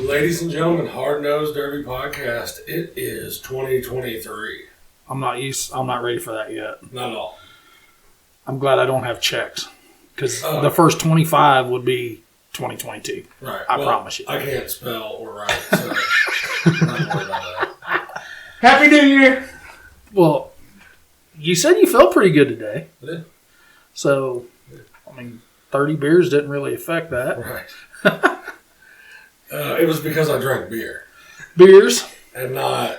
Ladies and gentlemen, Hard Nosed Derby Podcast. It is 2023. I'm not ready for that yet. Not at all. I'm glad I don't have checks. Because the first 25 would be 2022. Right. I promise you. I can't spell or write, so I'm not worried about that. Happy New Year! Well, you said you felt pretty good today. I did. So, 30 beers didn't really affect that. Right. It was because I drank beer. Beers? And not...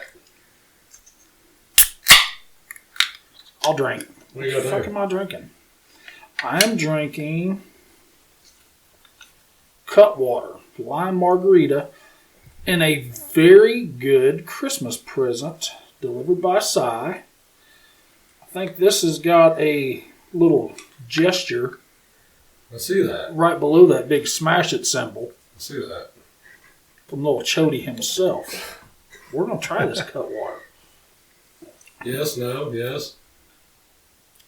I'll drink. What the fuck am I drinking? I'm drinking Cutwater Lime Margarita in a very good Christmas present delivered by Cy. I think this has got a little gesture. I see that. Right below that big smash it symbol. I see that. From little Chody himself. We're going to try this Cutwater. Yes, no, yes.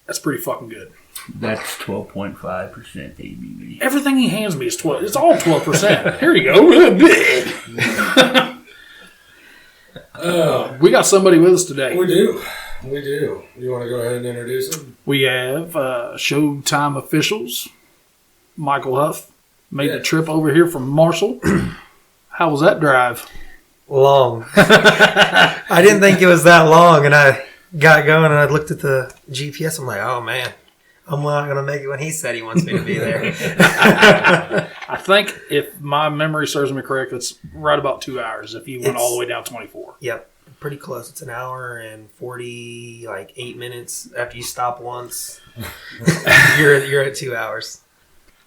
That's pretty fucking good. That's 12.5% ABV. Everything he hands me is 12. It's all 12%. Here you go. We got somebody with us today. We do. You want to go ahead and introduce him? We have Showtime Officials. Michael Huff made the trip over here from Marshall. How was that drive? Long. I didn't think it was that long, and I got going and I looked at the GPS. I'm like, oh man, I'm not going to make it when he said he wants me to be there. I think if my memory serves me correct, it's right about 2 hours if you went all the way down 24. Yep, pretty close. It's an hour and 8 minutes. After you stop once, you're at 2 hours.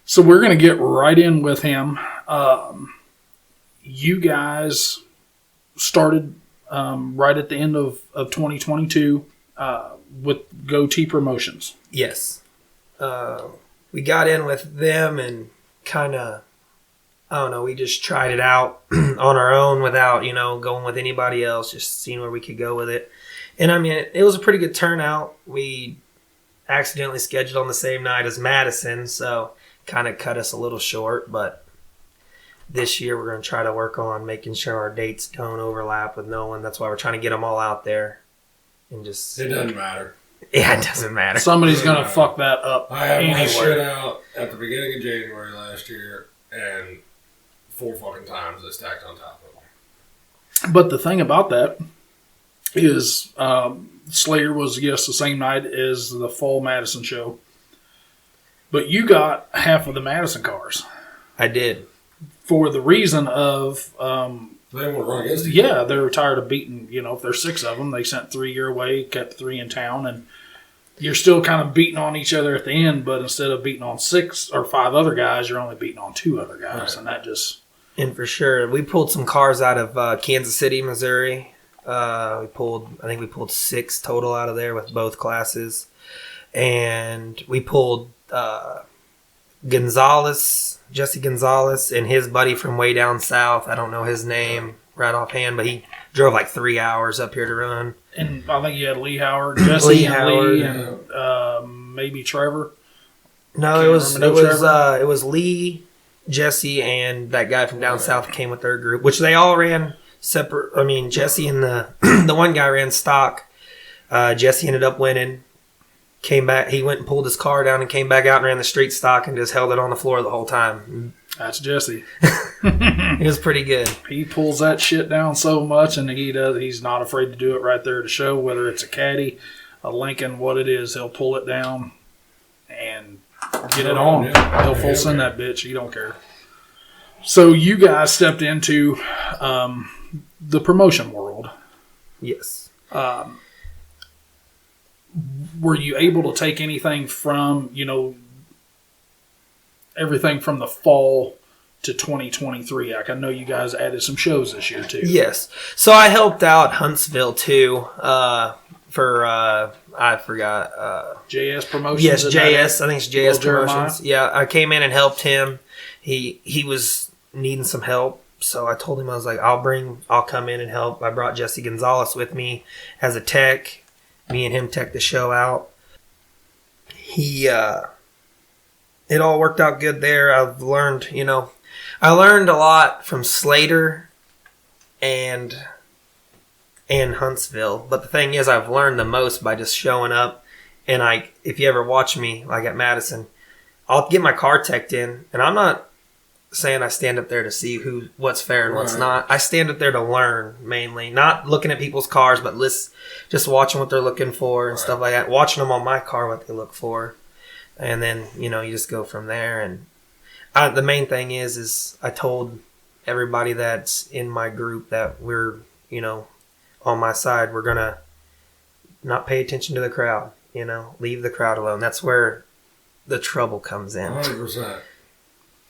So we're going to get right in with him. You guys started right at the end of 2022 with Goatee Promotions. Yes. We got in with them and kind of, I don't know, we just tried it out on our own without, going with anybody else, just seeing where we could go with it. And it was a pretty good turnout. We accidentally scheduled on the same night as Madison, so kind of cut us a little short, but this year we're going to try to work on making sure our dates don't overlap with no one. That's why we're trying to get them all out there. And just... It doesn't matter. Yeah, it doesn't matter. Somebody's going to fuck that up. I had my shit out at the beginning of January last year, and 4 fucking times it's stacked on top of them. But the thing about that is Slayer was, yes, the same night as the Fall Madison show. But you got half of the Madison cars. I did. For the reason of... they want to run against each other. Yeah, they're tired of beating, if there's 6 of them, they sent 3 your way, kept 3 in town, and you're still kind of beating on each other at the end, but instead of beating on 6 or 5 other guys, you're only beating on 2 other guys, right. And that just... And for sure, we pulled some cars out of Kansas City, Missouri. I think we pulled 6 total out of there with both classes. And we pulled Jesse Gonzalez, and his buddy from way down south. I don't know his name right offhand, but he drove 3 hours up here to run. And I think you had Lee Howard, Jesse and maybe Trevor. No, it was Lee, Jesse, and that guy from down south came with their group, which they all ran separate. Jesse and the one guy ran stock. Jesse ended up winning. Came back, he went and pulled his car down and came back out and ran the street stock and just held it on the floor the whole time. That's Jesse. It was pretty good. He pulls that shit down so much, and he's not afraid to do it right there to show, whether it's a Caddy, a Lincoln, what it is. He'll pull it down and get it on. Yeah. He'll full send that bitch. He don't care. So you guys stepped into the promotion world. Yes. Were you able to take anything from, everything from the fall to 2023? I know you guys added some shows this year, too. Yes. So I helped out Huntsville, too, for, I forgot. JS Promotions? Yes, JS. I think it's JS Promotions. Yeah, I came in and helped him. He was needing some help. So I told him, I was like, I'll come in and help. I brought Jesse Gonzalez with me as a tech. Me and him tech the show out. It all worked out good there. I've learned, I learned a lot from Slater and Huntsville. But the thing is, I've learned the most by just showing up. And if you ever watch me, like at Madison, I'll get my car teched in, and I'm not saying I stand up there to see what's fair and what's not. I stand up there to learn mainly, not looking at people's cars, but just watching what they're looking for and stuff like that. Watching them on my car, what they look for, and then you just go from there. And the main thing is I told everybody that's in my group that we're on my side, we're gonna not pay attention to the crowd. Leave the crowd alone. That's where the trouble comes in. 100%.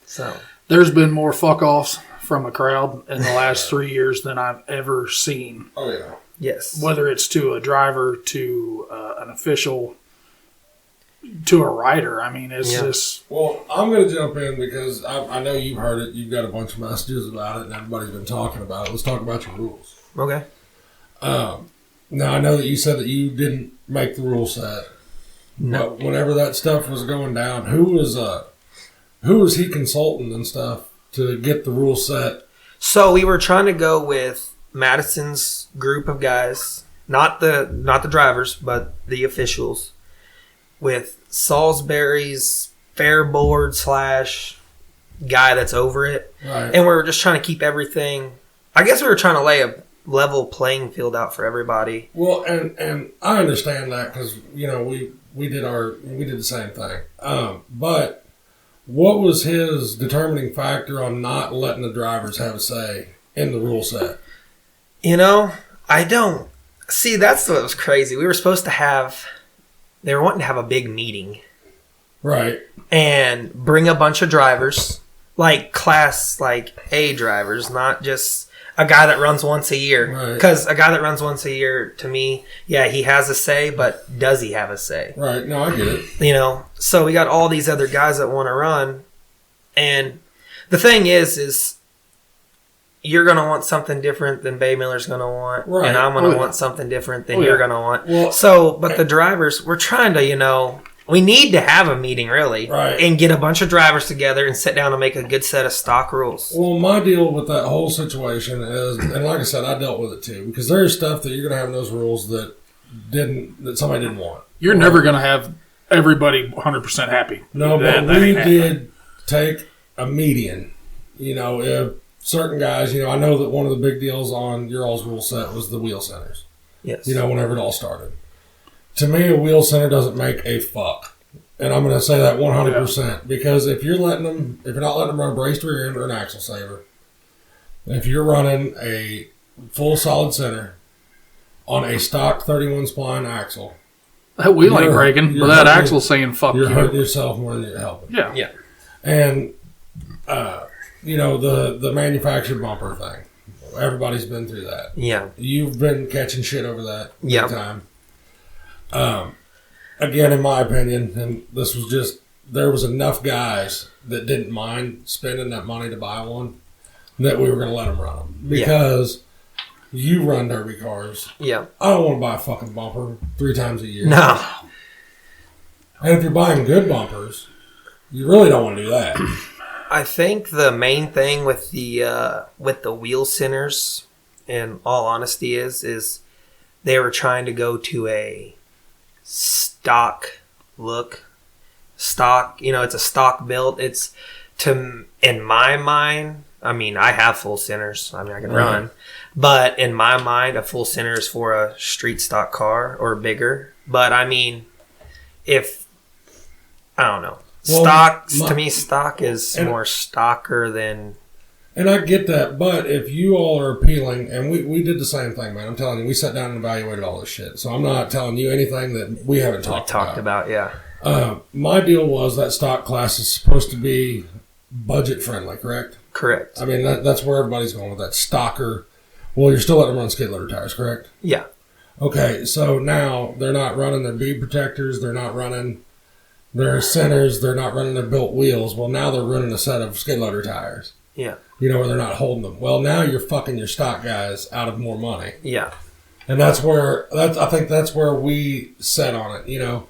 So. There's been more fuck-offs from a crowd in the last 3 years than I've ever seen. Oh, yeah. Yes. Whether it's to a driver, to an official, to a rider. I mean, it's just... Well, I'm going to jump in because I know you've heard it. You've got a bunch of messages about it, and everybody's been talking about it. Let's talk about your rules. Okay. Now, I know that you said that you didn't make the rule set. No. But whenever that stuff was going down, who was he consulting and stuff to get the rule set? So we were trying to go with Madison's group of guys, not the drivers, but the officials, with Salisbury's fair board / guy that's over it. Right. And we were just trying to keep everything. I guess we were trying to lay a level playing field out for everybody. Well, and I understand that because we did the same thing. But what was his determining factor on not letting the drivers have a say in the rule set? I don't see. That's what was crazy. We were supposed to have. They were wanting to have a big meeting, right? And bring a bunch of drivers, like class A drivers, not just a guy that runs once a year. Because a guy that runs once a year, to me, yeah, he has a say, but does he have a say? Right. No, I get it. So we got all these other guys that want to run. And the thing is you're going to want something different than Bay Miller's going to want. Right. And I'm going to want something different than you're going to want. Well, but the drivers, we're trying to, we need to have a meeting, really, right, and get a bunch of drivers together and sit down and make a good set of stock rules. Well, my deal with that whole situation is, and like I said, I dealt with it too, because there's stuff that you're going to have in those rules that somebody didn't want. You're never going to have everybody 100% happy. No, but we did take a median. If certain guys, I know that one of the big deals on your all's rule set was the wheel centers. Yes. Whenever it all started. To me, a wheel center doesn't make a fuck. And I'm going to say that 100%. Because if you're not letting them run a braced rear end or an axle saver, if you're running a full solid center on a stock 31 spline axle, that wheel ain't breaking, but that axle's saying fuck you. You're hurting yourself more than you're helping. Yeah. Yeah. And, the manufactured bumper thing. Everybody's been through that. Yeah. You've been catching shit over that big time. Again, in my opinion, and this was just, there was enough guys that didn't mind spending that money to buy one that we were going to let them run them. Because you run derby cars. Yeah. I don't want to buy a fucking bumper 3 times a year. No. And if you're buying good bumpers, you really don't want to do that. I think the main thing with the wheel centers, in all honesty, is they were trying to go to a stock look. Stock, it's a stock build. It's in my mind, I have full centers. I can run. But in my mind, a full center is for a street stock car or bigger. But if, I don't know. To me, stock is more stocker than... And I get that, but if you all are appealing, and we did the same thing, man. I'm telling you, we sat down and evaluated all this shit. So I'm not telling you anything that we haven't talked about. Yeah. My deal was that stock class is supposed to be budget friendly, correct? Correct. That's where everybody's going with that stocker. Well, you're still letting them run skid loader tires, correct? Yeah. Okay, so now they're not running their bead protectors. They're not running their centers. They're not running their built wheels. Well, now they're running a set of skid loader tires. Yeah. Where they're not holding them. Well, now you're fucking your stock guys out of more money. Yeah. And I think that's where we set on it,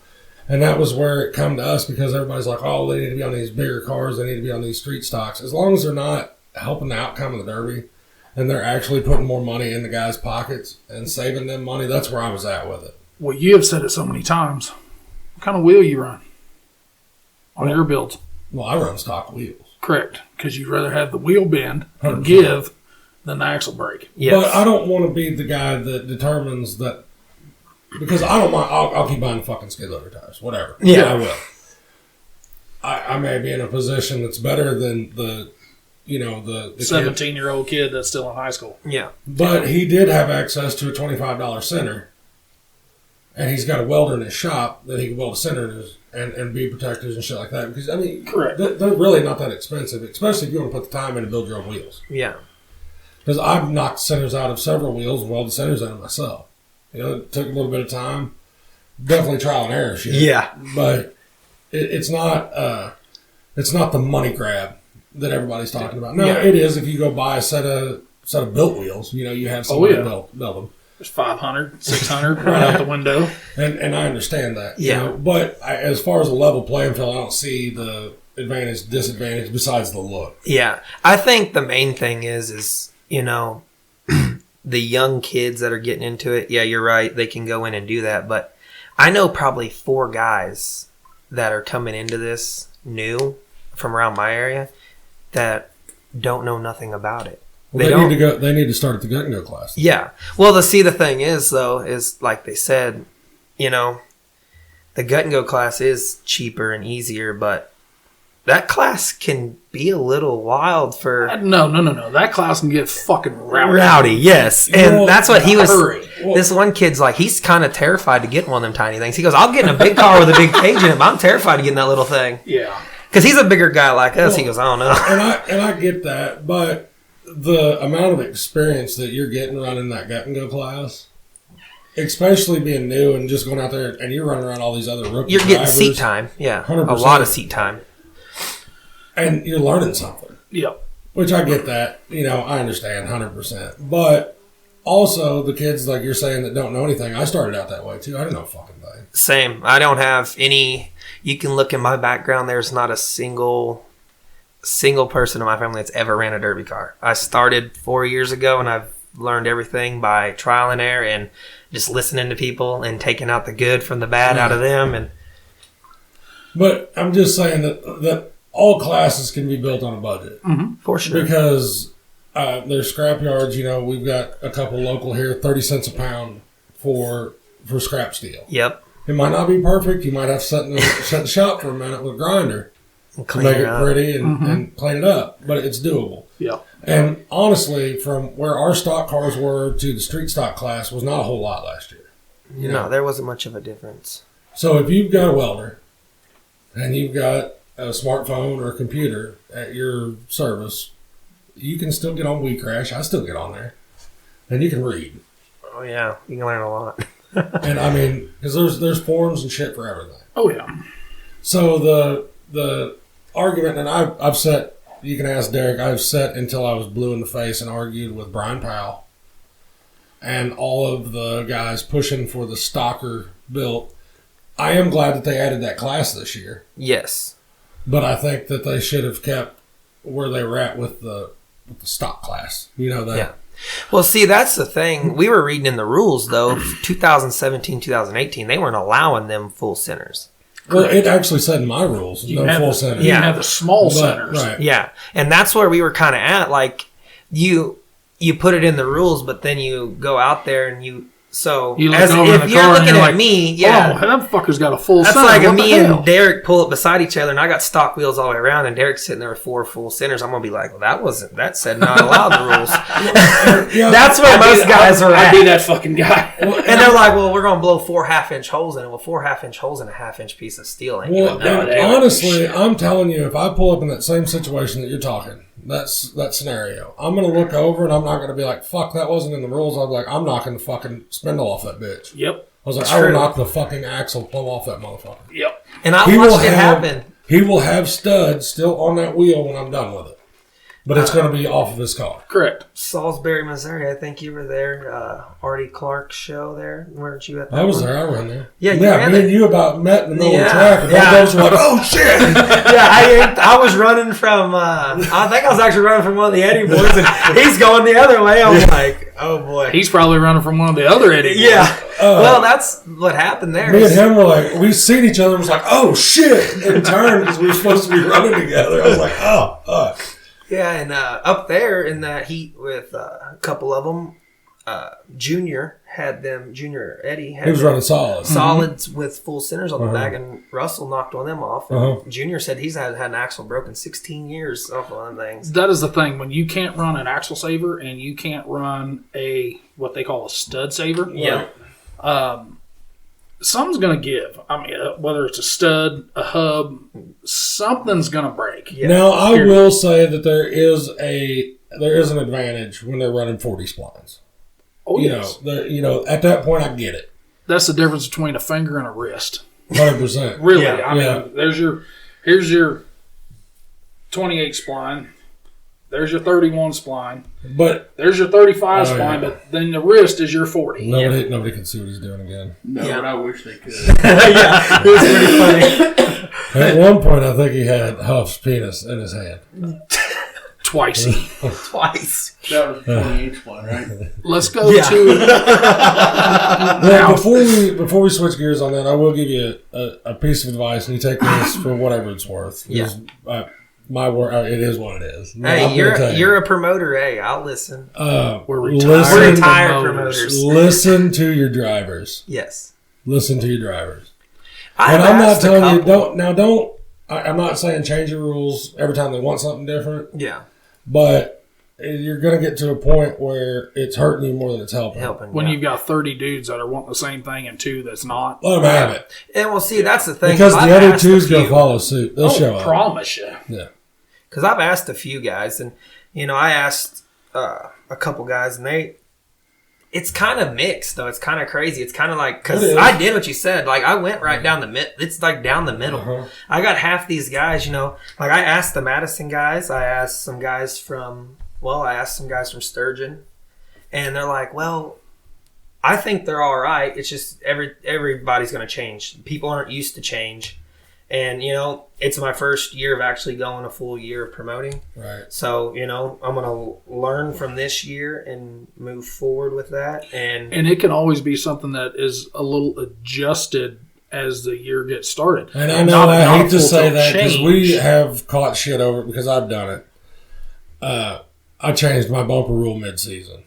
And that was where it come to us because everybody's like, oh, they need to be on these bigger cars. They need to be on these street stocks. As long as they're not helping the outcome of the Derby and they're actually putting more money in the guys' pockets and saving them money, that's where I was at with it. Well, you have said it so many times. What kind of wheel you run on your builds? Well, I run stock wheels. Correct, because you'd rather have the wheel bend and 100%. give than the axle brake. Yes. But I don't want to be the guy that determines that because I don't mind. I'll keep buying fucking skid loader tires, whatever. Yeah. I will. I may be in a position that's better than the 17-year-old kid that's still in high school. Yeah. But he did have access to a $25 center, and he's got a welder in his shop that he can weld a center in his, and bead protectors and shit like that. Because, I mean, Correct. They're really not that expensive, especially if you want to put the time in to build your own wheels. Yeah. Because I've knocked centers out of several wheels and welded centers out of myself. It took a little bit of time. Definitely trial and error shit. Yeah. But it's not the money grab that everybody's talking about. No, it is if you go buy a set of built wheels. You have somebody build them. There's 500, 600 right out the window. And I understand that. Yeah. But as far as a level playing field, I don't see the advantage, disadvantage besides the look. Yeah. I think the main thing is the young kids that are getting into it, yeah, you're right. They can go in and do that. But I know probably 4 guys that are coming into this new from around my area that don't know nothing about it. Well, they need to start at the gut and go class. Yeah. Well, the thing is, though, is like they said, the gut and go class is cheaper and easier, but that class can be a little wild for... No. That class can get fucking rowdy, yes. And that's what he was... Well, this one kid's like, he's kind of terrified to get one of them tiny things. He goes, I'll get in a big car with a big cage in it, but I'm terrified to get in that little thing. Yeah. Because he's a bigger guy like us. He goes, I don't know. And I get that, but the amount of experience that you're getting running that gut and go class, especially being new and just going out there and you're running around all these other rookie You're getting drivers, seat time. Yeah. 100%. A lot of seat time. and you're learning something. Yep. Which I get that. I understand 100%. But also the kids, like you're saying, that don't know anything. I started out that way too. I didn't know a fucking thing. Same. I don't have any... You can look in my background. There's not a single person in my family that's ever ran a derby car. I started 4 years ago, and I've learned everything by trial and error and just listening to people and taking out the good from the bad out of them. But I'm just saying that all classes can be built on a budget. Mm-hmm. For sure. Because there's scrap yards. We've got a couple local here, 30 cents a pound for scrap steel. Yep. It might not be perfect. You might have to set in the shop for a minute with a grinder to make it pretty and clean it up. But it's doable. Yep. And honestly, from where our stock cars were to the street stock class was not a whole lot last year. No, there wasn't much of a difference. So if you've got a welder and you've got a smartphone or a computer at your service, you can still get on WeCrash. I still get on there. And you can read. Oh, yeah. You can learn a lot. And I mean, because there's forums and shit for everything. Oh, yeah. So the argument, and I've set, you can ask Derek, I've set until I was blue in the face and argued with Brian Powell and all of the guys pushing for the stocker built. I am glad that they added that class this year. Yes. But I think that they should have kept where they were at with the stock class. Yeah. Well, see, that's the thing. We were reading in the rules, though, 2017, 2018, they weren't allowing them full centers. Well, it actually said in my rules, no full center. You can have the small centers. Right. Yeah. And that's where we were kind of at. Like, you put it in the rules, but then you go out there and you look over if you're looking at like, me, yeah. Oh, that fucker's got a full That's center. like What me the hell? and Derek pull up beside each other, and I got stock wheels all the way around, and Derek's sitting there with 4 full centers. I'm going to be like, well, that said not allowed the rules. That's where most guys are at. I'd be that fucking guy. And they're like, well, we're going to blow 4 half-inch holes in it. Well, 4 half-inch holes in a half-inch piece of steel ain't Well, gonna do it. and honestly, I'm telling you, if I pull up in that same situation that you're talking, that scenario, I'm going to look over and I'm not going to be like, fuck, that wasn't in the rules. I'll be like, I'm knocking the fucking spindle off that bitch. Yep. I was like, It's I will true. knock the fucking axle plumb off that motherfucker. Yep. And I watched it happen. He will have studs still on that wheel when I'm done with it. but it's going to be off of his car. Correct. Salisbury, Missouri. I think you were there. Artie Clark's show there. Weren't you at that I was one? there. I ran there. Yeah, me and you about met in the middle of the track. And yeah. both were like, oh, shit. Yeah, I was running from, I think I was actually running from one of the Eddie boys, and he's going the other way. I'm like, oh, boy. He's probably running from one of the other Eddie boys. Yeah. Well, that's what happened there. Me and him were like, we seen each other and was like, oh, shit, and turned because we were supposed to be running together. I was like, oh. Yeah, and up there in that heat with a couple of them, Junior Eddie had He was running solids. solids with full centers on the back, and Russell knocked one of them off. And Junior said he's had an axle broken 16 years off one of them things. That is the thing. When you can't run an axle saver and you can't run what they call a stud saver, Yeah. Something's going to give. I mean, whether it's a stud, a hub, something's going to break. Yeah. Now, I will say that there is an advantage when they're running 40 splines. Oh, yes. At that point, I get it. That's the difference between a finger and a wrist. 100%. Really. Yeah. I mean, here's your 28 spline. There's your 31 spline. But there's your 35 spline, but then the wrist is your 40. nobody can see what he's doing again. No, but I wish they could. Yeah, it was pretty funny. At one point, I think he had Huff's penis in his hand. Twice. Twice. That was 28 one, right? Let's go Yeah. to. Well, before we switch gears on that, I will give you a piece of advice, and you take this for whatever it's worth. Yeah. My word, it is what it is. Hey, you're a promoter. Hey, I'll listen. We're listen, retired. We're retired promoters. Listen to your drivers. Yes. Listen to your drivers. I've And I'm not asked a telling you, couple. I'm not saying change your rules every time they want something different, Yeah. but you're going to get to a point where it's hurting you more than it's helping. When yeah. you've got 30 dudes that are wanting the same thing and 2 that's not. Let them have it. And we'll see, that's the thing. Because I've the other asked a two's going to few. follow suit. They'll show up. Promise you. Yeah. Because I've asked a few guys, and I asked a couple guys, and it's kind of mixed though. It's kind of crazy. It's kind of like, because I did what you said. Like I went right down the mid. It's like down the middle. Uh-huh. I got half these guys. Like I asked the Madison guys. I asked some guys from Sturgeon, and they're like, well, I think they're all right. It's just everybody's going to change. People aren't used to change. And, it's my first year of actually going a full year of promoting. Right. So, I'm going to learn from this year and move forward with that. And it can always be something that is a little adjusted as the year gets started. And I know I hate to say that because we have caught shit over it because I've done it. I changed my bumper rule mid-season.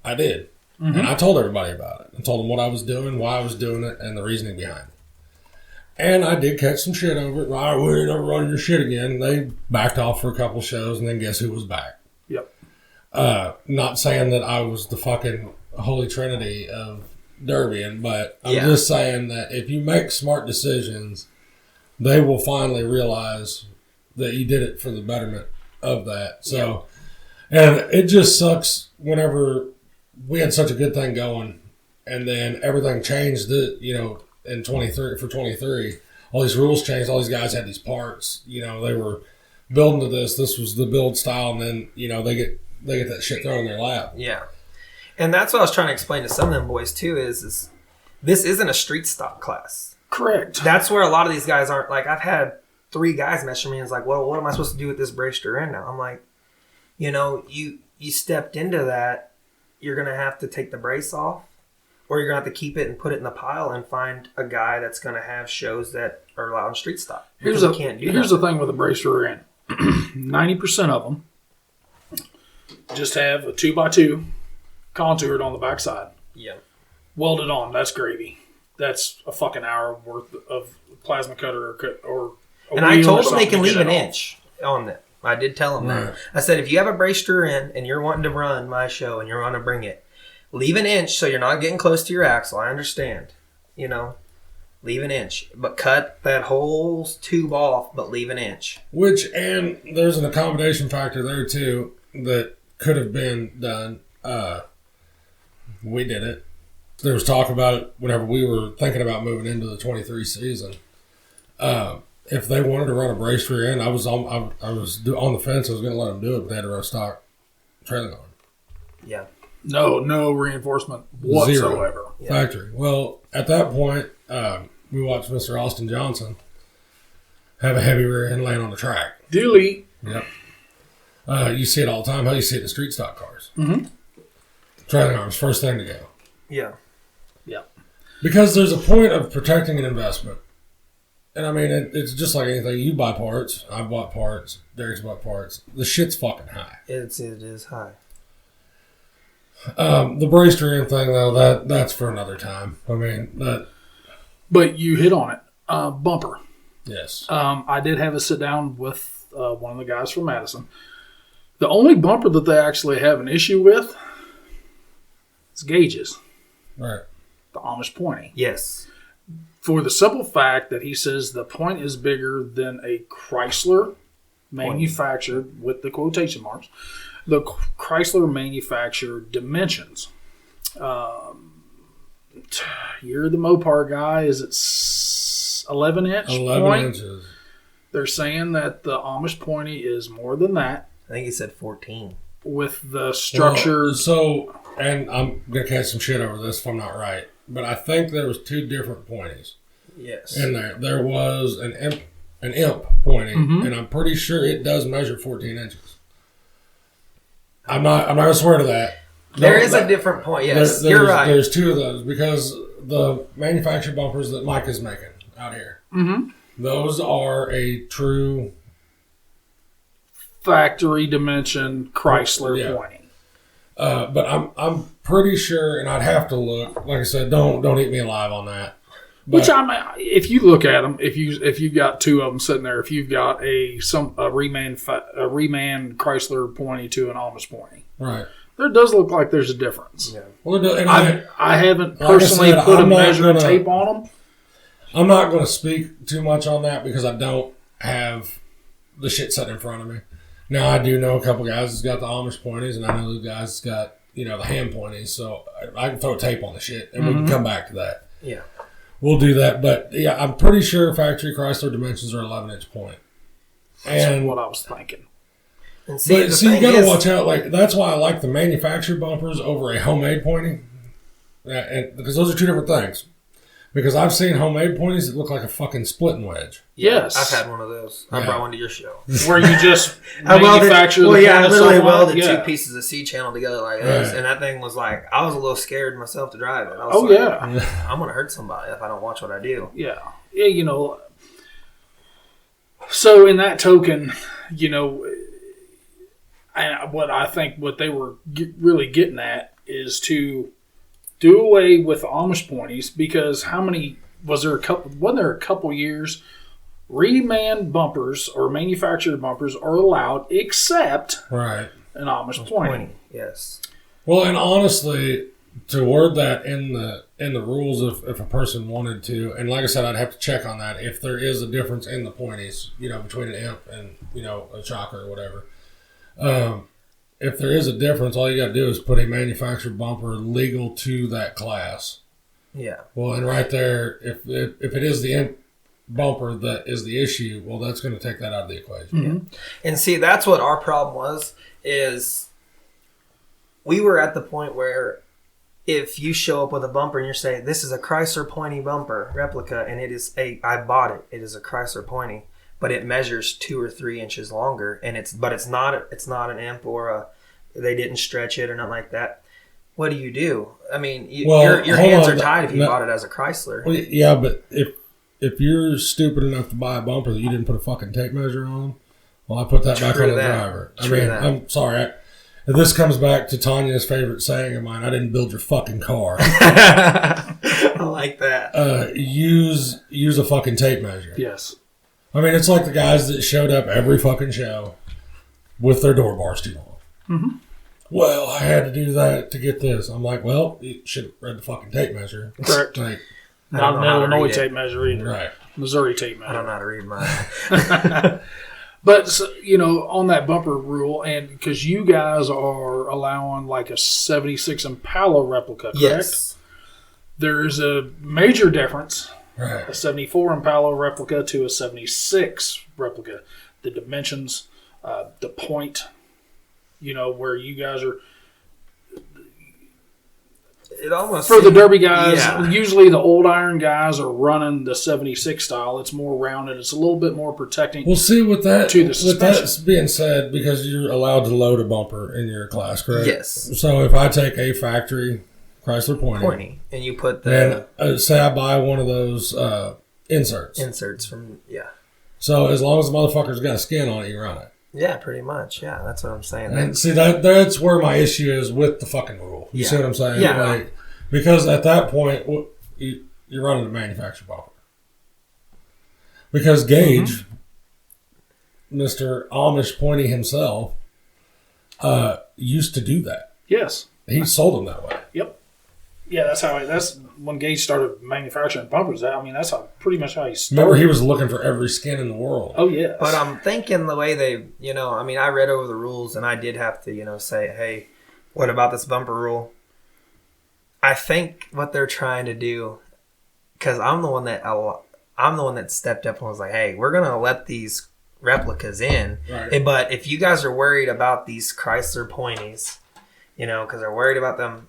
I did. Mm-hmm. And I told everybody about it. I told them what I was doing, why I was doing it, and the reasoning behind it. And I did catch some shit over it. Right, we're never running your shit again. They backed off for a couple shows, and then guess who was back? Yep. Not saying that I was the fucking holy trinity of Derbian, but I'm just saying that if you make smart decisions, they will finally realize that you did it for the betterment of that. So, and it just sucks whenever we had such a good thing going, and then everything changed. In 23, all these rules changed. All these guys had these parts. They were building to this. This was the build style, and then they get that shit thrown in their lap. Yeah, and that's what I was trying to explain to some of them boys too. Is this isn't a street stock class? Correct. That's where a lot of these guys aren't. Like I've had 3 guys message me and it's like, well, what am I supposed to do with this brace you're in now? I'm like, you stepped into that. You're gonna have to take the brace off. Or you're going to have to keep it and put it in the pile and find a guy that's going to have shows that are allowed in street stock. Here's the thing with the brace we're in. 90% of them just have a 2x2 contoured on the backside. Yeah. Welded on. That's gravy. That's a fucking hour worth of plasma cutter or and I told them they can leave an inch on that. I did tell them that. I said, if you have a brace you're in and you're wanting to run my show and you're going to bring it, leave an inch so you're not getting close to your axle. I understand. Leave an inch. But cut that whole tube off, but leave an inch. And there's an accommodation factor there, too, that could have been done. We did it. There was talk about it whenever we were thinking about moving into the 23 season. if they wanted to run a braced rear end, I was on the fence. I was going to let them do it, but they had to run a stock trailing arm. Yeah. No reinforcement whatsoever. Zero. Yeah. Factory. Well, at that point, we watched Mr. Austin Johnson have a heavy rear end laying on the track. Delete. Yep. You see it all the time. How you see it in the street stock cars. Mm-hmm. Trailing arms, first thing to go. Yeah. Yeah. Because there's a point of protecting an investment. And I mean, it's just like anything. You buy parts. I bought parts. Derek's bought parts. The shit's fucking high. It is high. The braced rear end thing, though, that's for another time. I mean, But you hit on it. Bumper. Yes. I did have a sit down with one of the guys from Madison. The only bumper that they actually have an issue with is gauges. Right. The Amish pointy. Yes. For the simple fact that he says the point is bigger than a Chrysler manufactured, with the quotation marks, the Chrysler manufactured dimensions. You're the Mopar guy. Is it 11 inch 11 point? inches. They're saying that the Amish pointy is more than that. I think he said 14. With the structures. And I'm going to catch some shit over this if I'm not right, but I think there was 2 different pointies. Yes. In there. There was an imp pointy, and I'm pretty sure it does measure 14 inches. I'm not going to swear to that. There is a different point. Yes, you're right. There's 2 of those because the manufactured bumpers that Mike is making out here, those are a true factory dimension Chrysler pointy. But I'm pretty sure, and I'd have to look. Like I said, don't eat me alive on that. But, which if you look at them, if you've got 2 of them sitting there, if you've got a reman Chrysler pointy to an Amish pointy, right, there does look like there's a difference. Yeah. Well, and I haven't personally put a measuring tape on them. I'm not going to speak too much on that because I don't have the shit set in front of me. Now, I do know a couple guys that's got the Amish pointies, and I know the guys that's got, the hand pointies, so I can throw tape on the shit, and we can come back to that. Yeah. We'll do that, but yeah, I'm pretty sure factory Chrysler dimensions are 11-inch point. That's what I was thinking. And see, you got to watch out. Like, that's why I like the manufactured bumpers over a homemade pointy, because those are 2 different things. Because I've seen homemade pointies that look like a fucking splitting wedge. Yes. I've had one of those. I brought one to your show. Where you just I literally welded 2 Yeah. pieces of C-channel together like this. And that thing was like, I was a little scared myself to drive it. I was I'm going to hurt somebody if I don't watch what I do. Yeah. Yeah, So in that token, what I think what they were really getting at is to do away with Amish pointies, because wasn't there a couple years reman bumpers or manufactured bumpers are allowed except an Amish pointy. Yes. Well, and honestly, to word that in the rules, if a person wanted to, and like I said, I'd have to check on that if there is a difference in the pointies, between an imp and a shocker or whatever. If there is a difference, all you got to do is put a manufactured bumper legal to that class. Yeah. Well, and right there, if it is the imp bumper that is the issue, well, that's going to take that out of the equation. Mm-hmm. And see, that's what our problem is we were at the point where if you show up with a bumper and you're saying, this is a Chrysler pointy bumper replica, and I bought it. It is a Chrysler pointy. But it measures 2 or 3 inches longer, and it's not an imp or they didn't stretch it or nothing like that. What do? I mean, your hands are tied if you bought it as a Chrysler. Well, yeah, but if you're stupid enough to buy a bumper that you didn't put a fucking tape measure on, well, I put that back on the driver. I'm sorry. If this comes back to Tanya's favorite saying of mine, I didn't build your fucking car. I like that. Use a fucking tape measure. Yes. I mean, it's like the guys that showed up every fucking show with their door bars too long. Mm-hmm. Well, I had to do that to get this. I'm like, well, you should have read the fucking tape measure. Correct. Like, not an Illinois tape measure either. Right. Missouri tape measure. I don't know how to read mine. But, on that bumper rule, and because you guys are allowing like a 76 Impala replica, correct? Yes. There is a major difference Right. A 74 Impala replica to a 76 replica. The dimensions, the point, where you guys are. It almost For the Derby guys, yeah. usually the old iron guys are running the 76 style. It's more rounded. It's a little bit more protecting. Well, see, with that suspension. being said, because you're allowed to load a bumper in your class, correct? Yes. So if I take a factory Chrysler pointy and you put the say I buy one of those inserts from So as long as the motherfucker's got a skin on it, you run it. Yeah, pretty much. Yeah, that's what I'm saying. And see, that's where my issue is with the fucking rule. You see what I'm saying? Yeah. Because at that point, you're running a manufactured bumper. Because Gage, Mr. Amish Pointy himself, used to do that. Yes. He sold them that way. Yep. Yeah, that's when Gage started manufacturing bumpers. That's pretty much how he started. Remember, he was looking for every skin in the world. Oh, yeah. But I'm thinking the way they, I read over the rules and I did have to, say, hey, what about this bumper rule? I think what they're trying to do, because I'm the one that stepped up and was like, hey, we're gonna let these replicas in, right. But if you guys are worried about these Chrysler pointies, because they're worried about them,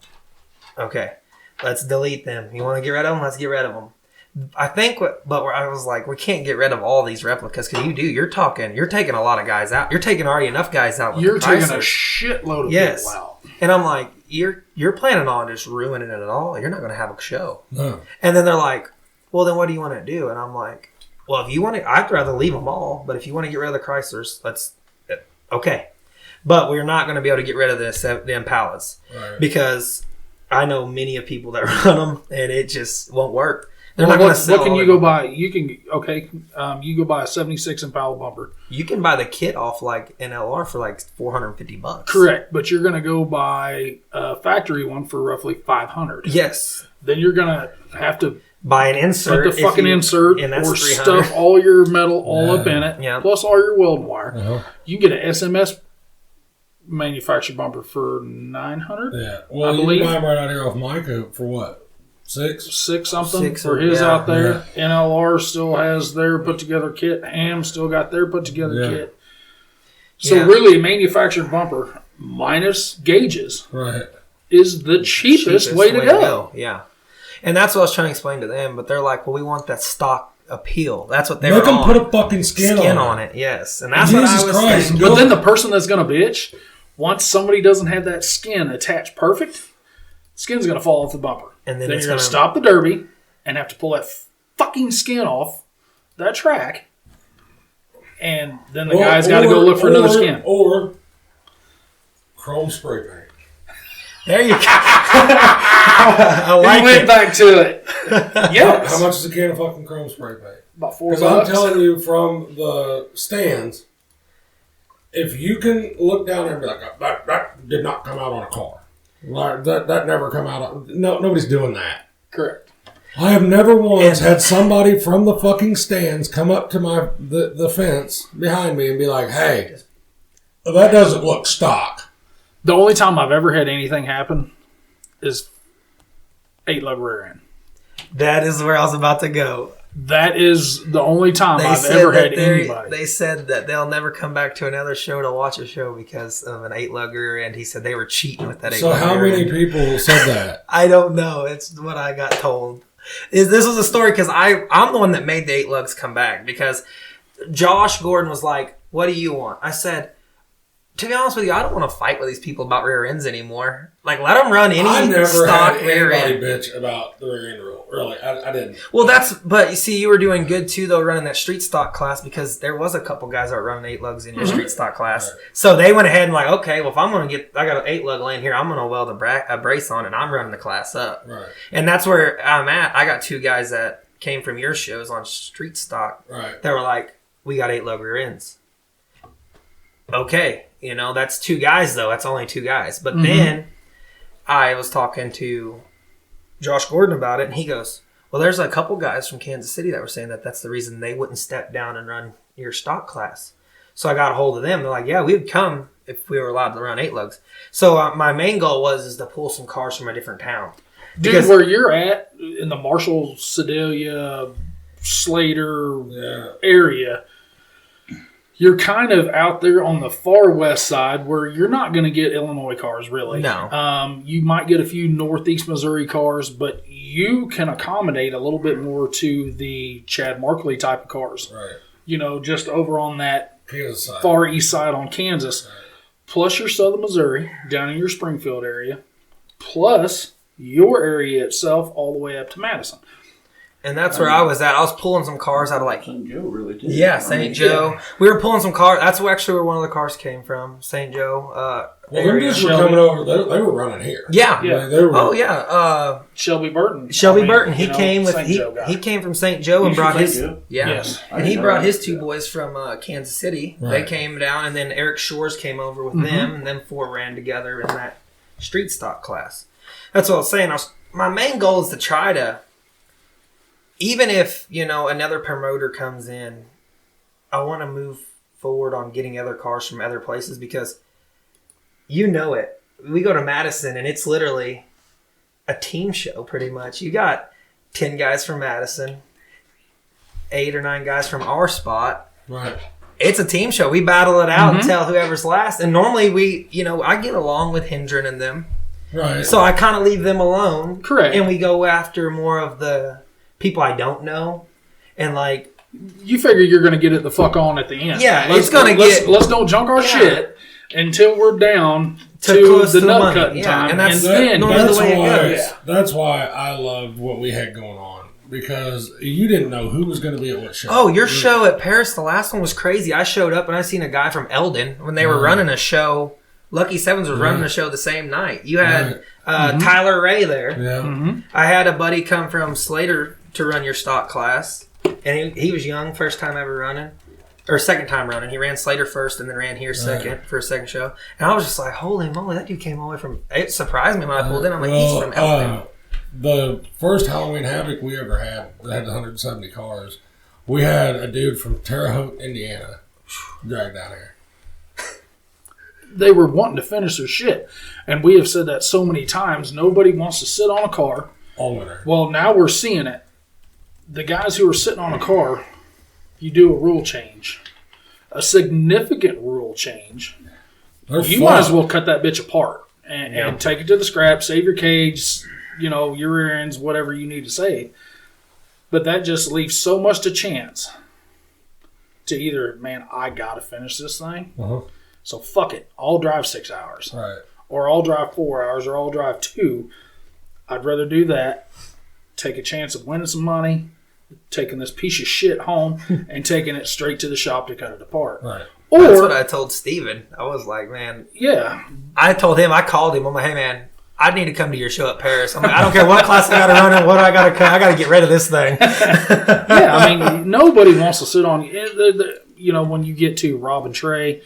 okay. Let's delete them. You want to get rid of them? Let's get rid of them. I think, I was like, we can't get rid of all these replicas because you're taking a lot of guys out. You're taking already enough guys out. With you're the taking Chryslers. a shitload of people out. And I'm like, you're planning on just ruining it all. You're not going to have a show. No. And then they're like, well, then what do you want to do? And I'm like, well, if you want to, I'd rather leave them all. But if you want to get rid of the Chryslers, okay. But we're not going to be able to get rid of the Impalas because I know many of people that run them, and it just won't work. They're not going to sell. What can you go buy? You go buy a 76 Impala bumper. You can buy the kit off like NLR for like $450. Correct, but you're going to go buy a factory one for roughly $500. Yes. Then you're going to have to buy an insert, put the fucking insert, and that's or $300. stuff all your metal all up in it, plus all your welding wire. Uh-huh. You can get an SMS manufactured bumper for $900. Yeah, well, I believe. You can buy them right out here off Micah for what? $6 something for his out there. Yeah. NLR still has their put together kit. Ham still got their put together kit. So really, a manufactured bumper minus gauges is the cheapest way to go. Yeah, and that's what I was trying to explain to them. But they're like, "Well, we want that stock appeal." That's what they're Make them put a fucking skin on it. Yes, and that's what I was saying. But then the person that's going to bitch, once somebody doesn't have that skin attached perfect, skin's going to fall off the bumper. And then you're going to stop the Derby and have to pull that fucking skin off that track. And then the guy's got to go look for another skin. Or chrome spray paint. There you go. I like went back to it. Yes. How much is a can of fucking chrome spray paint? About $4. Because I'm telling you, from the stands, if you can look down there and be like, that did not come out on a car. Like, that never come out. Nobody's doing that. Correct. I have never once had somebody from the fucking stands come up to the fence behind me and be like, hey, that doesn't look stock. The only time I've ever had anything happen is 8-lug rear end. That is where I was about to go. That is the only time I've ever had anybody. They said that they'll never come back to another show to watch a show because of an 8-lug rear end. He said they were cheating with that 8-lug rear end. So how many people said that? I don't know. It's what I got told. This was a story because I'm the one that made the 8-lugs come back because Josh Gordon was like, what do you want? I said, to be honest with you, I don't want to fight with these people about rear ends anymore. Like, let them run any stock rear end. I never had anybody bitch about the rear end rule. Really, I didn't. Well, but you see, you were doing good too, though, running that street stock class because there was a couple guys that were running 8-lugs in your street stock class. Right. So they went ahead and like, okay, well, if I'm going to I got an 8-lug laying here, I'm going to weld a brace on and I'm running the class up. Right. And that's where I'm at. I got 2 guys that came from your shows on street stock. Right. That were like, we got 8-lug rear ends. Okay. That's 2 guys, though. That's only 2 guys. But then I was talking to Josh Gordon about it, and he goes, well, there's a couple guys from Kansas City that were saying that that's the reason they wouldn't step down and run your stock class. So I got a hold of them. They're like, yeah, we would come if we were allowed to run 8-lugs. So my main goal was to pull some cars from a different town. Dude, where you're at in the Marshall, Sedalia, Slater area, you're kind of out there on the far west side where you're not going to get Illinois cars, really. No. You might get a few Northeast Missouri cars, but you can accommodate a little bit more to the Chad Markley type of cars. Right. You know, just over on that Kansas side. far east side on Kansas. Right. Plus your southern Missouri, down in your Springfield area. Plus your area itself all the way up to Madison. And that's where I was at. I was pulling some cars out of like... St. Joe really did. Yeah, St. Joe. Yeah. We were pulling some cars. That's actually where one of the cars came from, St. Joe. Well, them dudes were coming over. They were running here. Yeah. They were, Oh, yeah. Shelby Burton. Shelby Burton. He came with... He came from St. Joe and brought his... Joe? Yeah. Yes. And he brought his two boys from Kansas City. Right. They came down, and then Eric Shores came over with them, and them four ran together in that street stock class. That's what I was saying. My main goal is to try to... Even if, you know, another promoter comes in, I want to move forward on getting other cars from other places because you know it. We go to Madison and it's literally a team show pretty much. You got 10 guys from Madison, 8 or 9 guys from our spot. Right. It's a team show. We battle it out until whoever's last. And normally I get along with Hendren and them. Right. So I kind of leave them alone. Correct. And we go after more of the people I don't know, and like you figure you're going to get it the fuck on at the end. Yeah, let's don't junk our shit until we're down to the nut cutting time, and that's then normally the way it goes. That's why I loved what we had going on because you didn't know who was going to be at what show. Oh, your show at Paris, the last one was crazy. I showed up and I seen a guy from Eldon when they were running a show. Lucky Sevens was running a show the same night. You had Tyler Ray there. Yeah. I had a buddy come from Slater to run your stock class, and he was young, first time ever running, or second time running. He ran Slater first and then ran here second for a second show. And I was just like, holy moly, that dude came all the way from... It surprised me when I pulled in. I'm like, he's from Eldon. The first Halloween Havoc we ever had, that had 170 cars, we had a dude from Terre Haute, Indiana, dragged down here. They were wanting to finish their shit. And we have said that so many times. Nobody wants to sit on a car. All winter. Well, now we're seeing it. The guys who are sitting on a car, you do a rule change. A significant rule change. You might as well cut that bitch apart and take it to the scrap, save your cage, your rear ends, whatever you need to save. But that just leaves so much to chance to either, man, I got to finish this thing. So fuck it. I'll drive 6 hours. Right. Or I'll drive 4 hours, or I'll drive 2. I'd rather do that, take a chance of winning some money, taking this piece of shit home, and taking it straight to the shop to cut it apart. Right. Or, that's what I told Steven. I was like, man. Yeah. I told him, I called him. I'm like, hey, man, I need to come to your show at Paris. I'm like, I don't care what class I got to run and what I got to cut. I got to get rid of this thing. Yeah, I mean, nobody wants to sit on, when you get to Rob and Trey,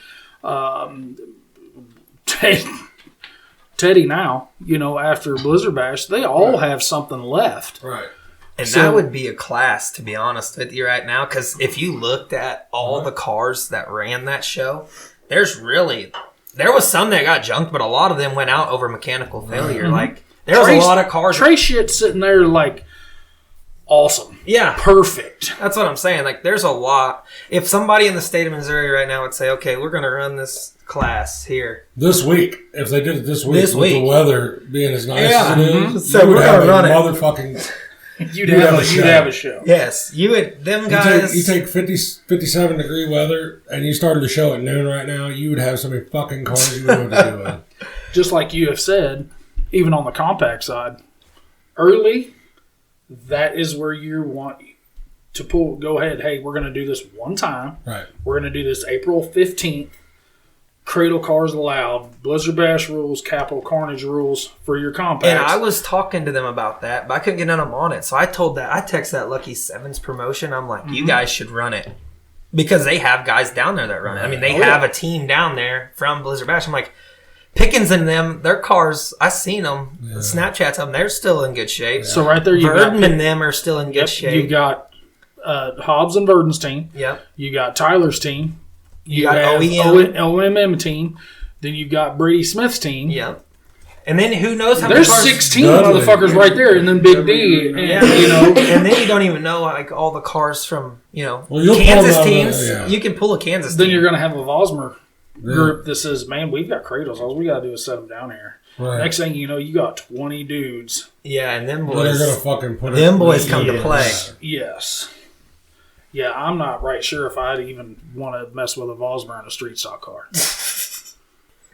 Teddy now, after Blizzard Bash, they all have something left. Right. And that would be a class, to be honest with you right now, because if you looked at all the cars that ran that show, there was some that got junked, but a lot of them went out over mechanical failure. Like, there was a lot of cars. Trey shit sitting there like, awesome. Yeah. Perfect. That's what I'm saying. Like, there's a lot. If somebody in the state of Missouri right now would say, okay, we're going to run this class here. This week, if they did it this week, with the weather being as nice as it is, so we're going to run motherfucking... You'd have a show. Yes. You would, them guys... You take 57 degree weather and you started the show at noon right now, you would have so many fucking cars you would know what to do with. Just like you have said, even on the compact side, early, that is where you want to go ahead, hey, we're going to do this one time. Right. We're going to do this April 15th. Cradle cars allowed, Blizzard Bash rules, Capital Carnage rules for your compacts. And I was talking to them about that, but I couldn't get none of them on it. So I texted that Lucky Sevens promotion. I'm like, you guys should run it. Because they have guys down there that run it. I mean, they have a team down there from Blizzard Bash. I'm like, Pickens and them, their cars, I seen them, Snapchats of them, they're still in good shape. Yeah. So right there, you got Verdon and them are still in good shape. You've got Hobbs and Verdon's team. Yep. You got Tyler's team. You got have OEM team. Then you've got Brady Smith's team. Yep. And then who knows how There's many cars? 16 Dudley. motherfuckers right there, and then Big D, and you know. And then you don't even know like all the cars from Well, you'll Kansas pull them out of teams. the- yeah. You can pull a Kansas Then team. you're going to have a Vosmer group that says, man, we've got cradles. All we got to do is set them down here. Right. Next thing you know, you got 20 dudes. Yeah, and them Well, they're boys. gonna fucking put Them it. boys come to play. Yes. Yeah, I'm not right sure if I'd even want to mess with a Vosmer in a street stock car.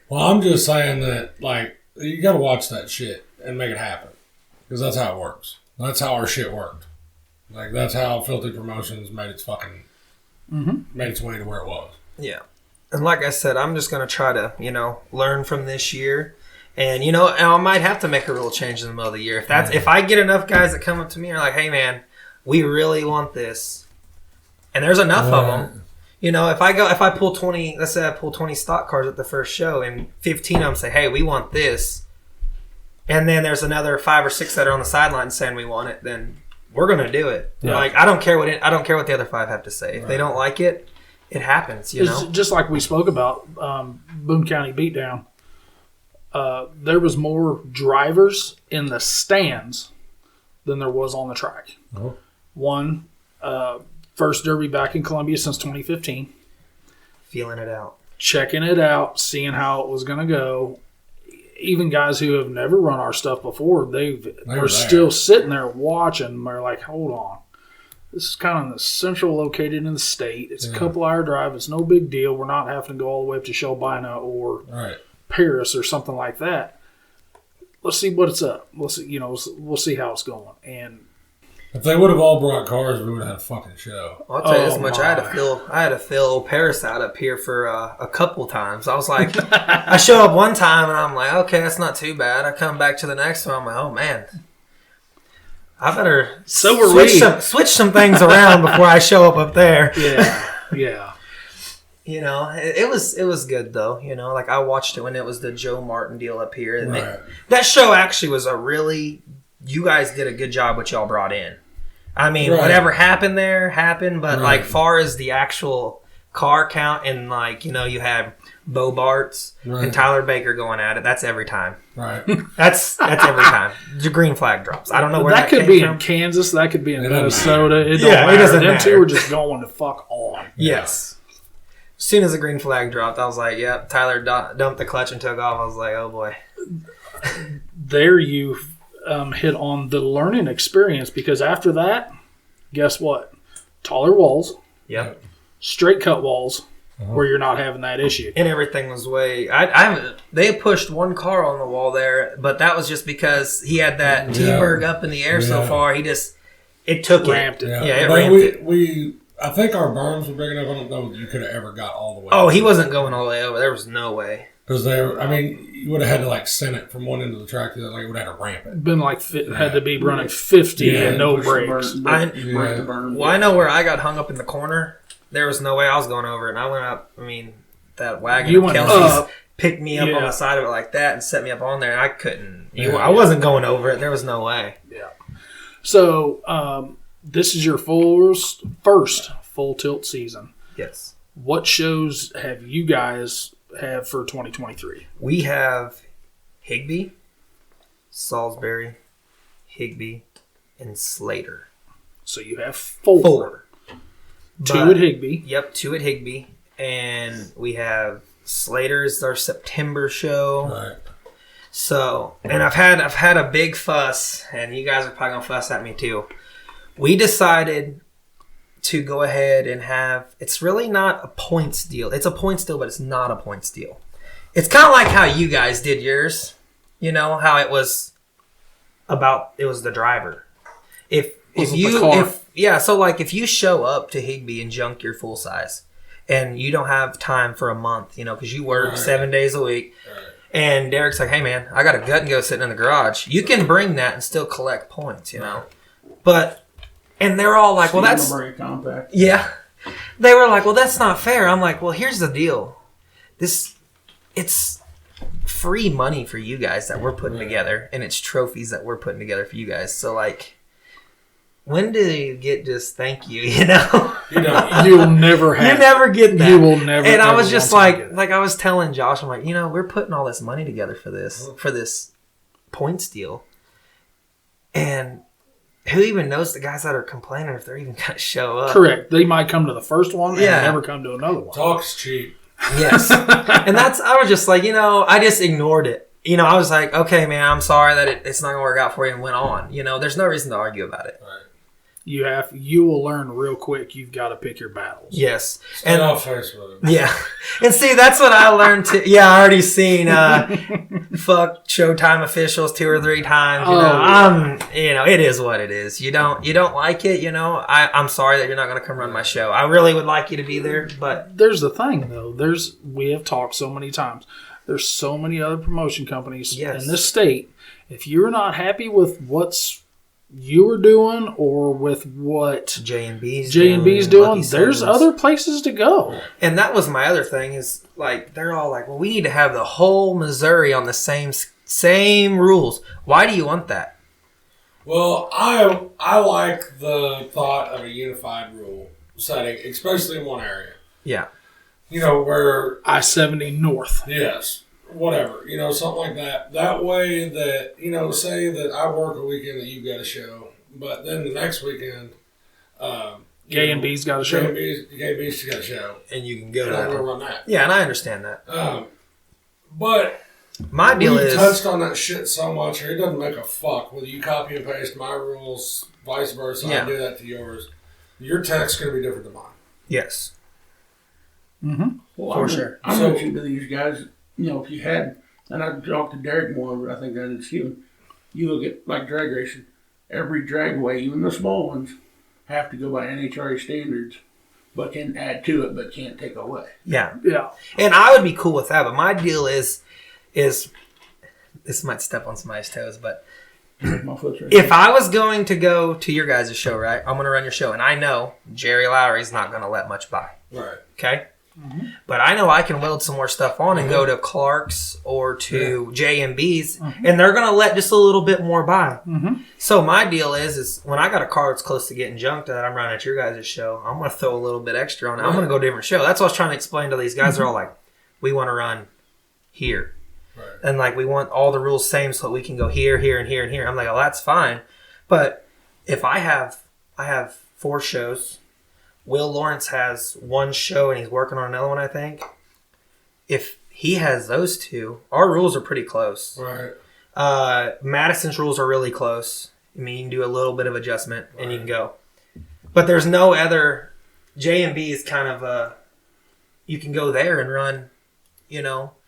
Well, I'm just saying that, like, you got to watch that shit and make it happen, because that's how it works. That's how our shit worked. Like, that's how Filthy Promotions made its fucking made its way to where it was. Yeah. And like I said, I'm just going to try to, learn from this year. And, and I might have to make a rule change in the middle of the year. If I get enough guys that come up to me and are like, hey, man, we really want this. And there's enough of them. If I pull 20, let's say I pull 20 stock cars at the first show and 15 of them say, hey, we want this. And then there's another 5 or 6 that are on the sideline saying we want it, then we're going to do it. Yeah. Like, I don't care what the other 5 have to say. If they don't like it, it happens, It's just like we spoke about Boone County Beatdown. There was more drivers in the stands than there was on the track. Oh. One, first Derby back in Columbia since 2015. Feeling it out. Checking it out, seeing how it was going to go. Even guys who have never run our stuff before, they were are there. still sitting there watching. They're like, hold on. This is kind of in the central located in the state. It's a couple hour drive. It's no big deal. We're not having to go all the way up to Shelbina or Paris or something like that. Let's see what it's up. We'll see how it's going. And if they would have all brought cars, we would have had a fucking show. I'll tell you this Oh, much. my. I had to fill Paris out up here for a couple times. I was like, I show up one time and I'm like, okay, that's not too bad. I come back to the next one. I'm like, oh man, I better switch some things around before I show up there. Yeah. It was good though. Like I watched it when it was the Joe Martin deal up here. And Right. that show actually was you guys did a good job what y'all brought in. I mean, whatever happened there happened, but like far as the actual car count and like, you had Bo Bartz and Tyler Baker going at it, that's every time. Right. That's every time. The green flag drops. I don't know where that could came be from. in Kansas. That could be in It doesn't Minnesota. It Yeah, don't it doesn't Them matter. two were just going to fuck on. Yes. As soon as the green flag dropped, I was like, yep, Tyler dumped the clutch and took off. I was like, oh boy. There you hit on the learning experience, because after that, guess what? Taller walls, Yep. straight cut walls, where you're not having that issue. And everything was they pushed one car on the wall there, but that was just because he had that T-Berg up in the air so far. It took Ramped it. Yeah, it but ramped it. I think our berms were big enough. I don't know if you could have ever got all the way. Oh, he wasn't going all the way over. There was no way. Because you would have had to like send it from one end of the track to the other. Like, you would have had to ramp it. Been like had to be running 50 and no Push the brakes. burn- you break the burn. Well, I know where I got hung up in the corner. There was no way I was going over it. And I went up. I mean, that wagon You of went Kelsey's up. picked me up on Yeah. the side of it like that and set me up on there. And I couldn't. Yeah. I wasn't going over it. There was no way. So this is your first full tilt season. Yes. What shows have you guys have for 2023? We have Higbee, Salisbury, Higbee, and Slater. So you have four. Two But- at Higbee. Yep, 2 at Higbee. And we have Slater's our September show. Right. So, and I've had a big fuss, and you guys are probably gonna fuss at me too. We decided to go ahead and it's really not a points deal. It's a points deal, but it's not a points deal. It's kind of like how you guys did yours. How it was the driver. So like if you show up to Higbee and junk your full size, and you don't have time for a month, because you work 7 days a week. And Derek's like, hey, man, I got a gut and go sitting in the garage. You can bring that and still collect points, But, and they're all like, well, that's... Bring a compact. Yeah. They were like, well, that's not fair. I'm like, well, here's the deal. It's free money for you guys that we're putting together, and it's trophies that we're putting together for you guys. So, like, when do you get just thank you, You'll never have. You never get that. You will never. And I ever was just want to get it. like I was telling Josh, I'm like, we're putting all this money together for this point steal. And who even knows the guys that are complaining if they're even going to show up? Correct. They might come to the first one and Yeah. never come to another one. Talk's cheap. Yes. And I was just like, I just ignored it. I was like, okay, man, I'm sorry that it's not going to work out for you, and went on. There's no reason to argue about it. Right. You will learn real quick. You've got to pick your battles. Yes. Stay off Facebook. Yeah. And see, that's what I learned too. Yeah, I already seen fuck Showtime Officials 2 or 3 times. It is what it is. You don't like it, I'm sorry that you're not going to come run my show. I really would like you to be there, but There's the thing, though. We have talked so many times. There's so many other promotion companies Yes. in this state. If you're not happy with what's you were doing or with what J&B's doing, Lucky there's Sevens. other places to go. And that was my other thing is like they're all like, well, we need to have the whole Missouri on the same rules. Why do you want that? Well, I like the thought of a unified rule setting, especially in one area. Yeah. Where I-70 North. yes, whatever, something like that. That way that, say that I work a weekend that you've got a show, but then the next weekend, J&B's got a show. J&B's got a show. And you can go to And I'm that going to one. run that. Yeah, and I understand that. But My deal we've is touched on that shit so much, it doesn't make a fuck whether you copy and paste my rules, vice versa, Yeah. I do that to yours. Your text's going to be different than mine. yes. Well, For I'm sure. I'm So- mentioning to these guys, if you had, and I talked to Derek more, but I think that is you. You look at like drag racing. Every dragway, even the small ones, have to go by NHRA standards, but can add to it, but can't take away. Yeah. Yeah. And I would be cool with that, but my deal is this might step on somebody's toes, but My foot's right if I was going to go to your guys' show, right? I'm going to run your show, and I know Jerry Lowry's not going to let much by. Right. Okay? But I know I can weld some more stuff on and go to Clark's or to J&B's, and they're going to let just a little bit more by. So my deal is when I got a car that's close to getting junked that I'm running at your guys' show, I'm going to throw a little bit extra on it. I'm going to go to a different show. That's what I was trying to explain to these guys. They're all like, we want to run here. Right. And like we want all the rules same so that we can go here, here, and here, and here. I'm like, oh, that's fine. But if I have 4 shows, Will Lawrence has 1 show and he's working on another one, I think. If he has those 2, our rules are pretty close. Right. Madison's rules are really close. I mean, you can do a little bit of adjustment and you can go. But there's no other. J&B is kind of you can go there and run,